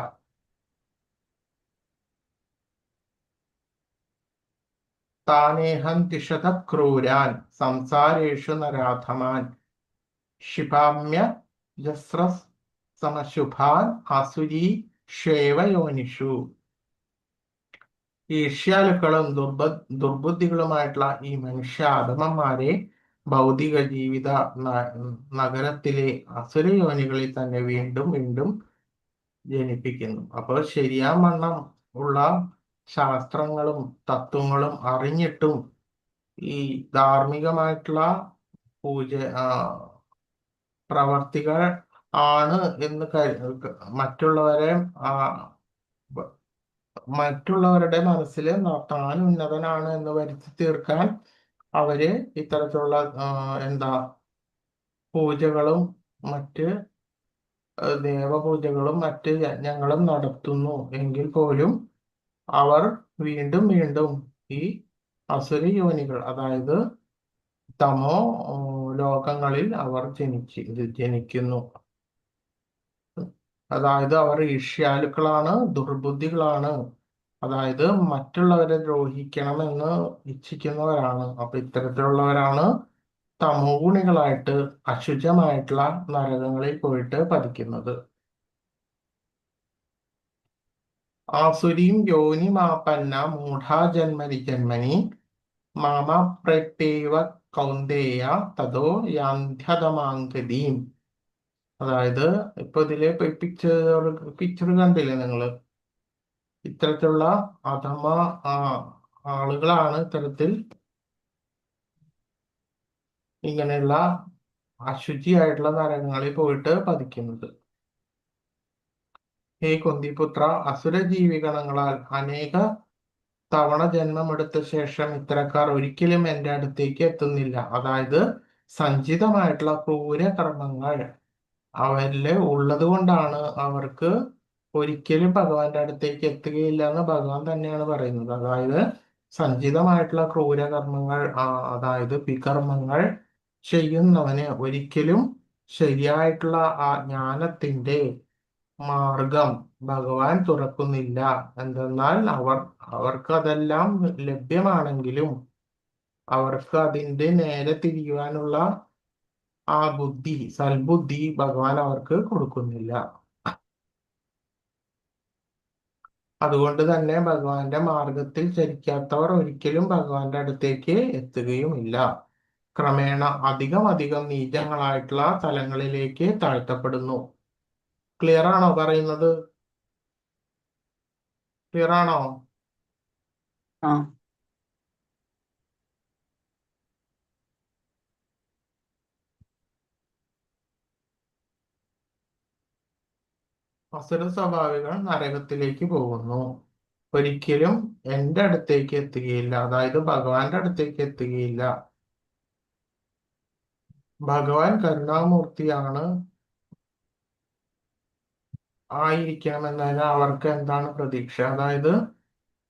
താനേഹം തിഷത ക്രൂരാൻ സംസാരേഷു നരാധമാൻ ക്ഷിപാമ്യ ജസ്രസ് സമശുഭാൻ അസുരീ ക്ഷേവയോനിഷു. ഈർഷ്യാലുക്കളും ദുർബുദ്ധികളുമായിട്ടുള്ള ഈ മനുഷ്യാധമന്മാരെ ഭൗതിക ജീവിത നഗരത്തിലെ അസുരയോനികളിൽ തന്നെ വീണ്ടും വീണ്ടും ജനിപ്പിക്കുന്നു. അപ്പോൾ ശരിയാവണ്ണം ഉള്ള ശാസ്ത്രങ്ങളും തത്വങ്ങളും അറിഞ്ഞിട്ടും ഈ ധാർമ്മികമായിട്ടുള്ള പ്രവർത്തികൾ ആണ് എന്ന് മറ്റുള്ളവരെ മറ്റുള്ളവരുടെ മനസ്സിൽ താൻ ഉന്നതനാണ് എന്ന് വരുത്തി തീർക്കാൻ അവര് ഇത്തരത്തിലുള്ള എന്താ പൂജകളും മറ്റ് ദേവപൂജകളും മറ്റ് യജ്ഞങ്ങളും നടത്തുന്നു എങ്കിൽ പോലും അവർ വീണ്ടും വീണ്ടും ഈ അസുര യോനികൾ, അതായത് തമോ ലോകങ്ങളിൽ അവർ ജനിക്കുന്നു. അതായത് അവർ ഈർഷ്യാലുക്കളാണ്, ദുർബുദ്ധികളാണ്, അതായത് മറ്റുള്ളവരെ ദ്രോഹിക്കണമെന്ന് ഇച്ഛിക്കുന്നവരാണ്. അപ്പൊ ഇത്തരത്തിലുള്ളവരാണ് തമോ ഗുണികളായിട്ട് അശുചമായിട്ടുള്ള നരകങ്ങളിൽ പോയിട്ട് പതിക്കുന്നത്. ആസുരീം യോനിമാപന്ന മൂഢാ ജന്മനി ജന്മനി മാമപ്രേത്യവ കൗന്ദേയ തതോ യാന്ധ്യതമാംഗതീം. അതായത് ഇപ്പൊ ഇതില് പിക്ചർ കണ്ടില്ലേ നിങ്ങള്? ഇത്തരത്തിലുള്ള അധമ ആളുകളാണ് ഇത്തരത്തിൽ ഇങ്ങനെയുള്ള അശുചിയായിട്ടുള്ള നരകങ്ങളിൽ പോയിട്ട് പതിക്കുന്നത്. ഹേ കുന്തിപുത്ര, അസുര ജീവിഗണങ്ങളാൽ അനേക തവണ ജന്മമെടുത്ത ശേഷം ഇത്തരക്കാർ ഒരിക്കലും എൻ്റെ അടുത്തേക്ക് എത്തുന്നില്ല. അതായത് സഞ്ചിതമായിട്ടുള്ള ക്രൂരകർമ്മങ്ങൾ അവരില് ഉള്ളത് കൊണ്ടാണ് അവർക്ക് ഒരിക്കലും ഭഗവാന്റെ അടുത്തേക്ക് എത്തുകയില്ല എന്ന് ഭഗവാൻ തന്നെയാണ് പറയുന്നത്. അതായത് സഞ്ചിതമായിട്ടുള്ള ക്രൂരകർമ്മങ്ങൾ, അതായത് വികർമ്മങ്ങൾ ചെയ്യുന്നവന് ഒരിക്കലും ശരിയായിട്ടുള്ള ആ ജ്ഞാനത്തിന്റെ മാർഗം ഭഗവാൻ തുറക്കുന്നില്ല. എന്തെന്നാൽ അവർക്ക് അതെല്ലാം ലഭ്യമാണെങ്കിലും അവർക്ക് അതിന്റെ നേരെ തിരിയുവാനുള്ള ആ ബുദ്ധി, സൽബുദ്ധി ഭഗവാൻ അവർക്ക് കൊടുക്കുന്നില്ല. അതുകൊണ്ട് തന്നെ ഭഗവാന്റെ മാർഗത്തിൽ ചരിക്കാത്തവർ ഒരിക്കലും ഭഗവാന്റെ അടുത്തേക്ക് എത്തുകയുമില്ല. ക്രമേണ അധികം നീചങ്ങളായിട്ടുള്ള തലങ്ങളിലേക്ക് താഴ്ത്തപ്പെടുന്നു. ക്ലിയർ ആണോ പറയുന്നത്? ക്ലിയർ ആണോ? അസുര സ്വഭാവികൾ നരകത്തിലേക്ക് പോകുന്നു, ഒരിക്കലും എൻ്റെ അടുത്തേക്ക് എത്തുകയില്ല, അതായത് ഭഗവാന്റെ അടുത്തേക്ക് എത്തുകയില്ല. ഭഗവാൻ കരുണാമൂർത്തിയാണ് ആയിരിക്കണം എന്നതിന് അവർക്ക് എന്താണ് പ്രതീക്ഷ? അതായത്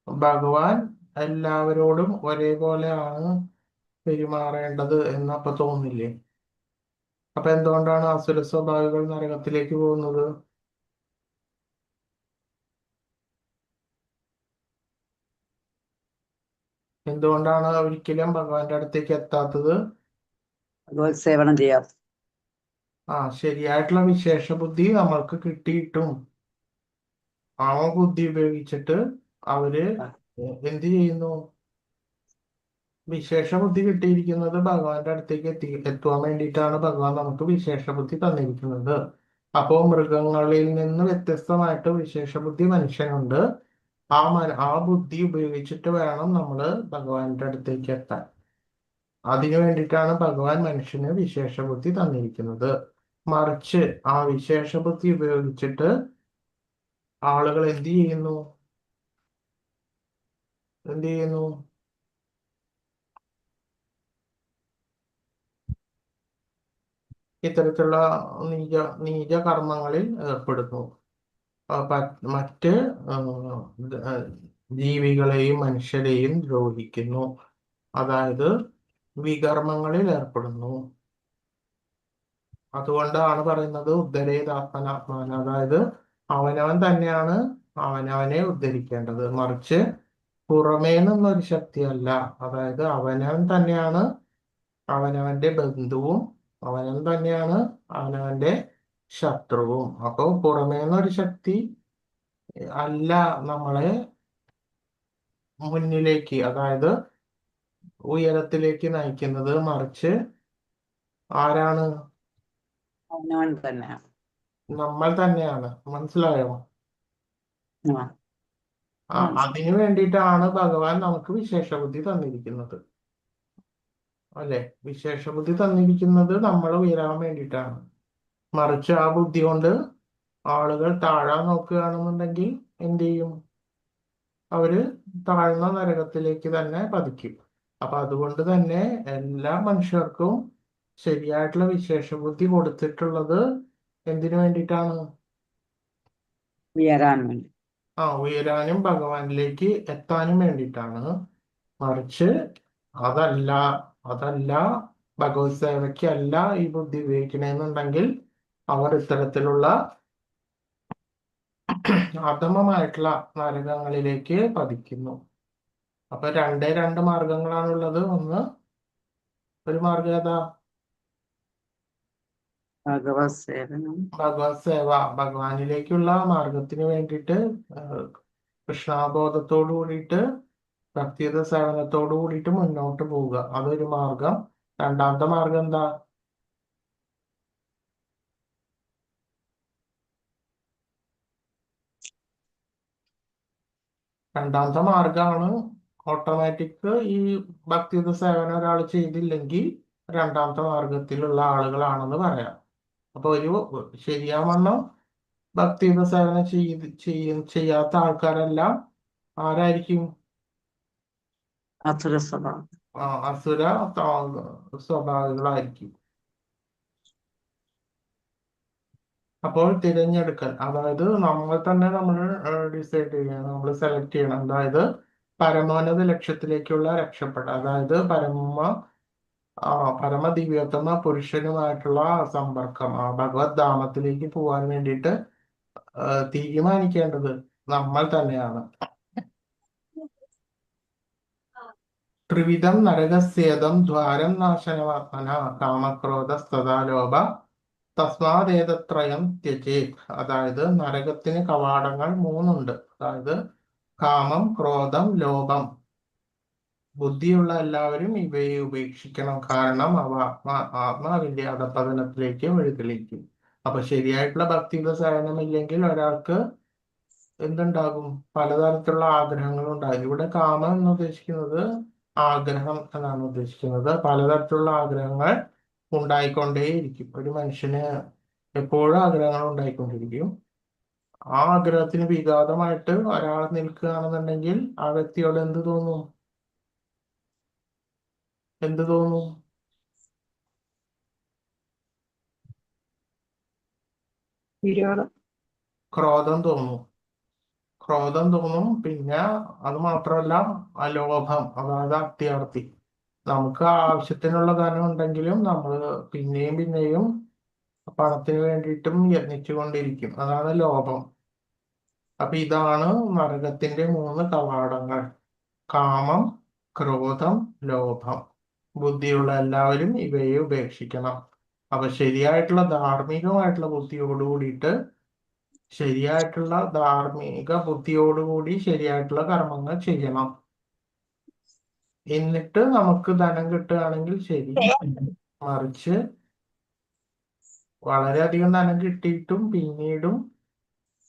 ഭഗവാൻ എല്ലാവരോടും ഒരേപോലെയാണ് പെരുമാറേണ്ടത് എന്നപ്പൊ തോന്നില്ലേ? അപ്പൊ എന്തുകൊണ്ടാണ് അസുര സ്വഭാവികൾ നരകത്തിലേക്ക് പോകുന്നത്? എന്തുകൊണ്ടാണ് ഒരിക്കലും ഭഗവാന്റെ അടുത്തേക്ക് എത്താത്തത്? ഭഗവത് സേവനം ചെയ്യാം. ശരിയായിട്ടുള്ള വിശേഷ ബുദ്ധി നമ്മൾക്ക് കിട്ടിയിട്ടും ആ ബുദ്ധി ഉപയോഗിച്ചിട്ട് അവര് എന്ത് ചെയ്യുന്നു? വിശേഷ ബുദ്ധി കിട്ടിയിരിക്കുന്നത് ഭഗവാന്റെ അടുത്തേക്ക് എത്തുവാൻ വേണ്ടിയിട്ടാണ് ഭഗവാൻ നമുക്ക് വിശേഷ ബുദ്ധി തന്നിരിക്കുന്നത്. അപ്പോ മൃഗങ്ങളിൽ നിന്ന് വ്യത്യസ്തമായിട്ട് വിശേഷ ബുദ്ധി മനുഷ്യനുണ്ട്. ആ ബുദ്ധി ഉപയോഗിച്ചിട്ട് വേണം നമ്മൾ ഭഗവാന്റെ അടുത്തേക്ക് എത്താൻ. അതിനു വേണ്ടിയിട്ടാണ് ഭഗവാൻ മനുഷ്യന് വിശേഷ ബുദ്ധി തന്നിരിക്കുന്നത്. മറിച്ച് ആ വിശേഷ ബുദ്ധി ഉപയോഗിച്ചിട്ട് ആളുകൾ എന്ത് ചെയ്യുന്നു? ഇത്തരത്തിലുള്ള നീച കർമ്മങ്ങളിൽ ഏർപ്പെടുന്നു. മറ്റ് ജീവികളെയും മനുഷ്യരെയും ദ്രോഹിക്കുന്നു. അതായത് വികർമ്മങ്ങളിൽ ഏർപ്പെടുന്നു. അതുകൊണ്ടാണ് പറയുന്നത് ഉദ്ധരേതാത്മനാത്മാന. അതായത് അവനവൻ തന്നെയാണ് അവനവനെ ഉദ്ധരിക്കേണ്ടത്, മറിച്ച് പുറമേ നിന്നൊരു ശക്തിയല്ല. അതായത് അവനവൻ തന്നെയാണ് അവനവന്റെ ബന്ധുവും, അവനവൻ തന്നെയാണ് അവനവന്റെ ശത്രുവും. അപ്പോൾ പുറമേ നിന്നൊരു ശക്തി അല്ല നമ്മളെ മുന്നിലേക്ക്, അതായത് ഉയരത്തിലേക്ക് നയിക്കുന്നത്, മറിച്ച് ആരാണ്? അവനവൻ തന്നെയാണ്. നമ്മൾ തന്നെയാണ്. മനസ്സിലായോ? അതിനു വേണ്ടിയിട്ടാണ് ഭഗവാൻ നമുക്ക് വിശേഷ ബുദ്ധി തന്നിരിക്കുന്നത്. അല്ലെ? വിശേഷ ബുദ്ധി തന്നിരിക്കുന്നത് നമ്മൾ ഉയരാൻ വേണ്ടിയിട്ടാണ്. മറിച്ച് ആ ബുദ്ധി കൊണ്ട് ആളുകൾ താഴാൻ നോക്കുകയാണെന്നുണ്ടെങ്കിൽ എന്ത് ചെയ്യും? അവര് താഴ്ന്ന നരകത്തിലേക്ക് തന്നെ പതിക്കും. അപ്പൊ അതുകൊണ്ട് തന്നെ എല്ലാ മനുഷ്യർക്കും ശരിയായിട്ടുള്ള വിശേഷ ബുദ്ധി കൊടുത്തിട്ടുള്ളത് എന്തിനു വേണ്ടിയിട്ടാണ്? ഉയരാൻ വേണ്ടി. ഉയരാനും ഭഗവാനിലേക്ക് എത്താനും വേണ്ടിയിട്ടാണ്. മറിച്ച് അതല്ല ഭഗവത് സേവയ്ക്കല്ല ഈ ബുദ്ധി ഉപയോഗിക്കണമെന്നുണ്ടെങ്കിൽ അവർ ഇത്തരത്തിലുള്ള അധമമായിട്ടുള്ള നരകങ്ങളിലേക്ക് പതിക്കുന്നു. അപ്പൊ രണ്ട് മാർഗങ്ങളാണുള്ളത്. ഒരു മാർഗം ഏതാ? ഭഗവത് സേവനം. ഭഗവത് സേവ, ഭഗവാനിലേക്കുള്ള മാർഗത്തിന് വേണ്ടിയിട്ട് കൃഷ്ണാബോധത്തോടു കൂടിയിട്ട് ഭക്തിയുത സേവനത്തോടു കൂടിയിട്ട് മുന്നോട്ട് പോവുക. അതൊരു മാർഗം. രണ്ടാമത്തെ മാർഗം എന്താ? രണ്ടാമത്തെ മാർഗമാണ് ഓട്ടോമാറ്റിക്. ഈ ഭക്തിയുത സേവനം ഒരാൾ ചെയ്തില്ലെങ്കിൽ രണ്ടാമത്തെ മാർഗത്തിലുള്ള ആളുകളാണെന്ന് പറയാം. അപ്പൊ ഒരു ശരിയാവണ്ണം ഭക്തിയുത സേവനം ചെയ്യാത്ത ആൾക്കാരെല്ലാം ആരായിരിക്കും? അസുര സ്വഭാവം. അസുര സ്വഭാവികളായിരിക്കും. അപ്പോൾ തിരഞ്ഞെടുക്കൽ, അതായത് നമ്മൾ തന്നെ നമ്മൾ ഡിസൈഡ് ചെയ്യണം, നമ്മൾ സെലക്ട് ചെയ്യണം. അതായത് പരമോന്നത ലക്ഷ്യത്തിലേക്കുള്ള രക്ഷപ്പെടൽ, അതായത് പരമദിവ്യോത്തമ പുരുഷനുമായിട്ടുള്ള സമ്പർക്കം, ഭഗവത് ധാമത്തിലേക്ക് പോകാൻ വേണ്ടിയിട്ട് തീരുമാനിക്കേണ്ടത് നമ്മൾ തന്നെയാണ്. ത്രിവിധം നരകസ്യേദം ദ്വാരം നാശനമാത്മന കാമക്രോധസ്തഥാ ലോഭ തസ്മാദേതത്രയം ത്യജേത്. അതായത് നരകത്തിന് കവാടങ്ങൾ 3 ഉണ്ട്. അതായത് കാമം, ക്രോധം, ലോഭം. ബുദ്ധിയുള്ള എല്ലാവരും ഇവയെ ഉപേക്ഷിക്കണം. കാരണം അവ ആത്മാവിന്റെ അധപതനത്തിലേക്ക് വഴിതെളിക്കും. അപ്പൊ ശരിയായിട്ടുള്ള ഭക്തിയുടെ സേവനമില്ലെങ്കിൽ ഒരാൾക്ക് എന്തുണ്ടാകും? പലതരത്തിലുള്ള ആഗ്രഹങ്ങൾ ഉണ്ടാകും. ഇവിടെ കാമം എന്ന് ഉദ്ദേശിക്കുന്നത് ആഗ്രഹം എന്നാണ് ഉദ്ദേശിക്കുന്നത്. പലതരത്തിലുള്ള ആഗ്രഹങ്ങൾ ഉണ്ടായിക്കൊണ്ടേയിരിക്കും. ഒരു മനുഷ്യന് എപ്പോഴും ആഗ്രഹങ്ങൾ ഉണ്ടായിക്കൊണ്ടിരിക്കും. ആ ആഗ്രഹത്തിന് വിഘാതമായിട്ട് ഒരാൾ നിൽക്കുകയാണെന്നുണ്ടെങ്കിൽ ആ വ്യക്തിയോട് എന്ത് തോന്നും? വിരോധം. ക്രോധം തോന്നും. ക്രോധം തോന്നും. പിന്നെ അത് മാത്രമല്ല, അലോഭം, അതായത് അത്യാർത്തി. നമുക്ക് ആവശ്യത്തിനുള്ള ധനം ഉണ്ടെങ്കിലും നമ്മൾ പിന്നെയും പിന്നെയും പണത്തിന് വേണ്ടിയിട്ടും യത്നിച്ചുകൊണ്ടിരിക്കും. അതാണ് ലോഭം. അപ്പൊ ഇതാണ് നരകത്തിന്റെ 3 കവാടങ്ങൾ: കാമം, ക്രോധം, ലോഭം. ബുദ്ധിയുള്ള എല്ലാവരും ഇവയെ ഉപേക്ഷിക്കണം. അപ്പൊ ശരിയായിട്ടുള്ള ധാർമ്മിക ബുദ്ധിയോടുകൂടി ശരിയായിട്ടുള്ള കർമ്മങ്ങൾ ചെയ്യണം. എന്നിട്ട് നമുക്ക് ധനം കിട്ടുകയാണെങ്കിൽ ശരി. മറിച്ച് വളരെയധികം ധനം കിട്ടിയിട്ടും പിന്നീടും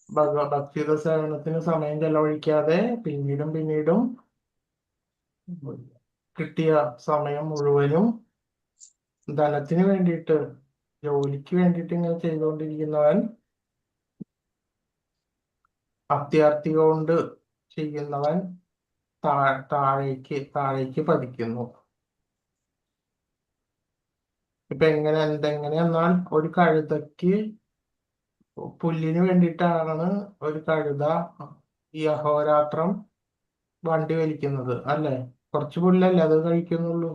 ഭക്തിയുത സേവനത്തിന് സമയം ചെലവഴിക്കാതെ പിന്നീടും കിട്ടിയ സമയം മുഴുവനും ധനത്തിന് വേണ്ടിയിട്ട്, ജോലിക്ക് വേണ്ടിയിട്ട് ഇങ്ങനെ ചെയ്തുകൊണ്ടിരിക്കുന്നവൻ, അത്യാർത്തി കൊണ്ട് ചെയ്യുന്നവൻ താഴേക്ക് പതിക്കുന്നു. ഇപ്പൊ എന്തെങ്ങനെയെന്നാൽ, ഒരു കഴുതയ്ക്ക് പുല്ലിന് വേണ്ടിയിട്ടാണ് ഒരു കഴുത ഈ അഹോരാത്രം വണ്ടി വലിക്കുന്നത്, അല്ലേ? കുറച്ച് പുല്ലല്ലേ അത് കഴിക്കുന്നുള്ളൂ.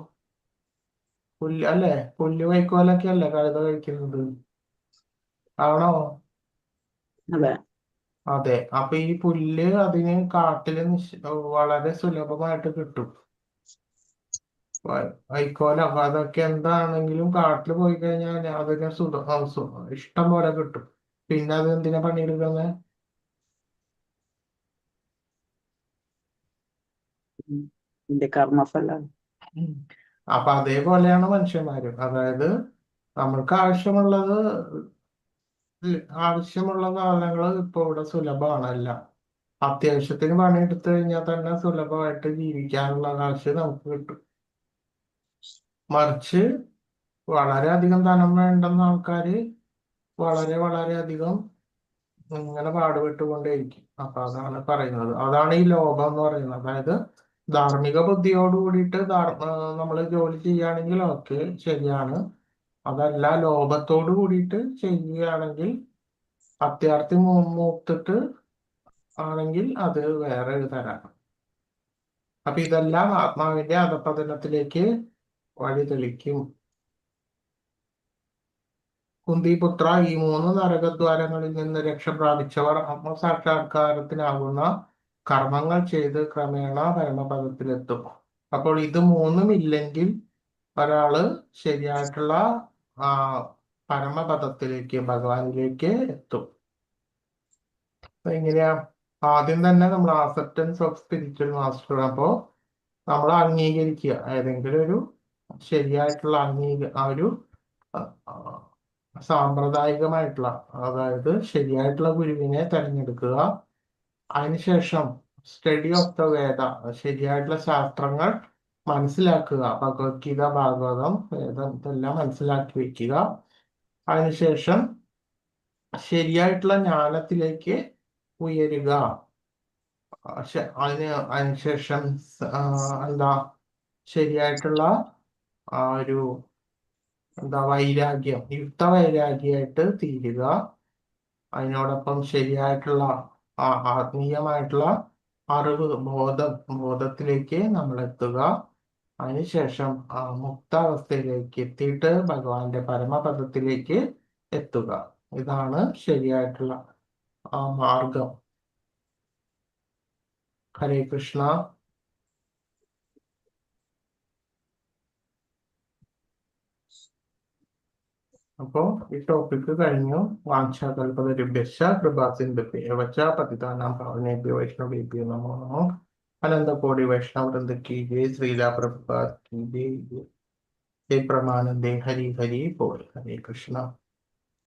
അല്ലേ? പുല്ല് വൈക്കോലൊക്കെ അല്ലേ കഴുത കഴിക്കുന്നത്, ആണോ? അതെ. അതെ. അപ്പൊ ഈ പുല്ല് അതിന് കാട്ടില് വളരെ സുലഭമായിട്ട് കിട്ടും. വൈക്കോല അതൊക്കെ എന്താണെങ്കിലും കാട്ടിൽ പോയി കഴിഞ്ഞാൽ അതിന് ഇഷ്ടം പോലെ കിട്ടും. പിന്നെ അത് എന്തിനാ പണിയെടുക്കുന്നത്? ഇതിന്റെ കർമ്മഫലം. അപ്പൊ അതേപോലെയാണ് മനുഷ്യന്മാരും. അതായത് നമ്മൾക്ക് ആവശ്യമുള്ള സാധനങ്ങൾ ഇപ്പൊ ഇവിടെ സുലഭമാണല്ല. അത്യാവശ്യത്തിന് പണിയെടുത്തു കഴിഞ്ഞാൽ തന്നെ സുലഭമായിട്ട് ജീവിക്കാനുള്ള കാശ് നമുക്ക് കിട്ടും. മറിച്ച് വളരെയധികം ധനം വേണ്ടുന്ന ആൾക്കാര് വളരെയധികം ഇങ്ങനെ പാടുപെട്ടുകൊണ്ടേയിരിക്കും. അപ്പൊ അതാണ് പറയുന്നത്. അതാണ് ഈ ലോഭം എന്ന് പറയുന്നത്. അതായത് ധാർമ്മിക ബുദ്ധിയോട് കൂടിയിട്ട് നമ്മൾ ജോലി ചെയ്യുകയാണെങ്കിൽ ഓക്കെ, ശരിയാണ്. അതല്ല, ലോഭത്തോട് കൂടിയിട്ട് ചെയ്യുകയാണെങ്കിൽ, അത്യാർത്തി മൂത്തിട്ട് ആണെങ്കിൽ അത് വേറെ ഒരു തരാണ്. അപ്പൊ ഇതെല്ലാം ആത്മാവിന്റെ അധപതനത്തിലേക്ക് വഴി തെളിക്കും. കുന്തിപുത്ര, ഈ 3 നരകദ്വാരങ്ങളിൽ നിന്ന് രക്ഷ പ്രാപിച്ചവർ ആത്മസാക്ഷാത്കാരത്തിനാകുന്ന കർമ്മങ്ങൾ ചെയ്ത് ക്രമേണ പരമപദത്തിലെത്തും. അപ്പോൾ ഇത് 3 ഇല്ലെങ്കിൽ ഒരാള് ശരിയായിട്ടുള്ള പരമപദത്തിലേക്ക്, ഭഗവാനിലേക്ക് എത്തും. എങ്ങനെയാ? ആദ്യം തന്നെ നമ്മൾ ആക്സെപ്റ്റൻസ് ഓഫ് സ്പിരിച്വൽ മാസ്റ്റർ. അപ്പോ നമ്മൾ അംഗീകരിക്കുക, ഏതെങ്കിലും ഒരു ശരിയായിട്ടുള്ള ഒരു സാമ്പ്രദായികമായിട്ടുള്ള, അതായത് ശരിയായിട്ടുള്ള ഗുരുവിനെ തിരഞ്ഞെടുക്കുക. അതിനുശേഷം സ്റ്റഡി ഓഫ് ദ വേദ, ശരിയായിട്ടുള്ള ശാസ്ത്രങ്ങൾ മനസ്സിലാക്കുക. ഭഗവത്ഗീത, ഭാഗവതം, വേദം ഇതെല്ലാം മനസ്സിലാക്കി വെക്കുക. അതിനുശേഷം ശരിയായിട്ടുള്ള ജ്ഞാനത്തിലേക്ക് ഉയരുക. അതിനുശേഷം എന്താ ശരിയായിട്ടുള്ള ഒരു വൈരാഗ്യം, യുക്തവൈരാഗ്യമായിട്ട് തീരുക. അതിനോടൊപ്പം ശരിയായിട്ടുള്ള ആത്മീയമായിട്ടുള്ള അറിവ്, ബോധത്തിലേക്ക് നമ്മൾ എത്തുക. അതിനുശേഷം മുക്താവസ്ഥയിലേക്ക് എത്തിയിട്ട് ഭഗവാന്റെ പരമപദത്തിലേക്ക് എത്തുക. ഇതാണ് ശരിയായിട്ടുള്ള മാർഗം. ഹരേ കൃഷ്ണ. അപ്പോ ഈ ടോപ്പിക്ക് കഴിഞ്ഞു. വാഞ്ചാകൽപതരുഭ്യശ്ച കൃപാസിന്ധുഭ്യശ്ച പതിതാനാം പാവനേഭ്യോ വൈഷ്ണവേഭ്യോ നമോ നമഃ. അനന്തകോടി വൈഷ്ണവവൃന്ദ കീ ജയ്. ശ്രീല പ്രഭുപാദ് കീ ജയ്. ജയ് പ്രമാനന്ദേ. ഹരി ഹരി ബോൾ. ഹരേ കൃഷ്ണ.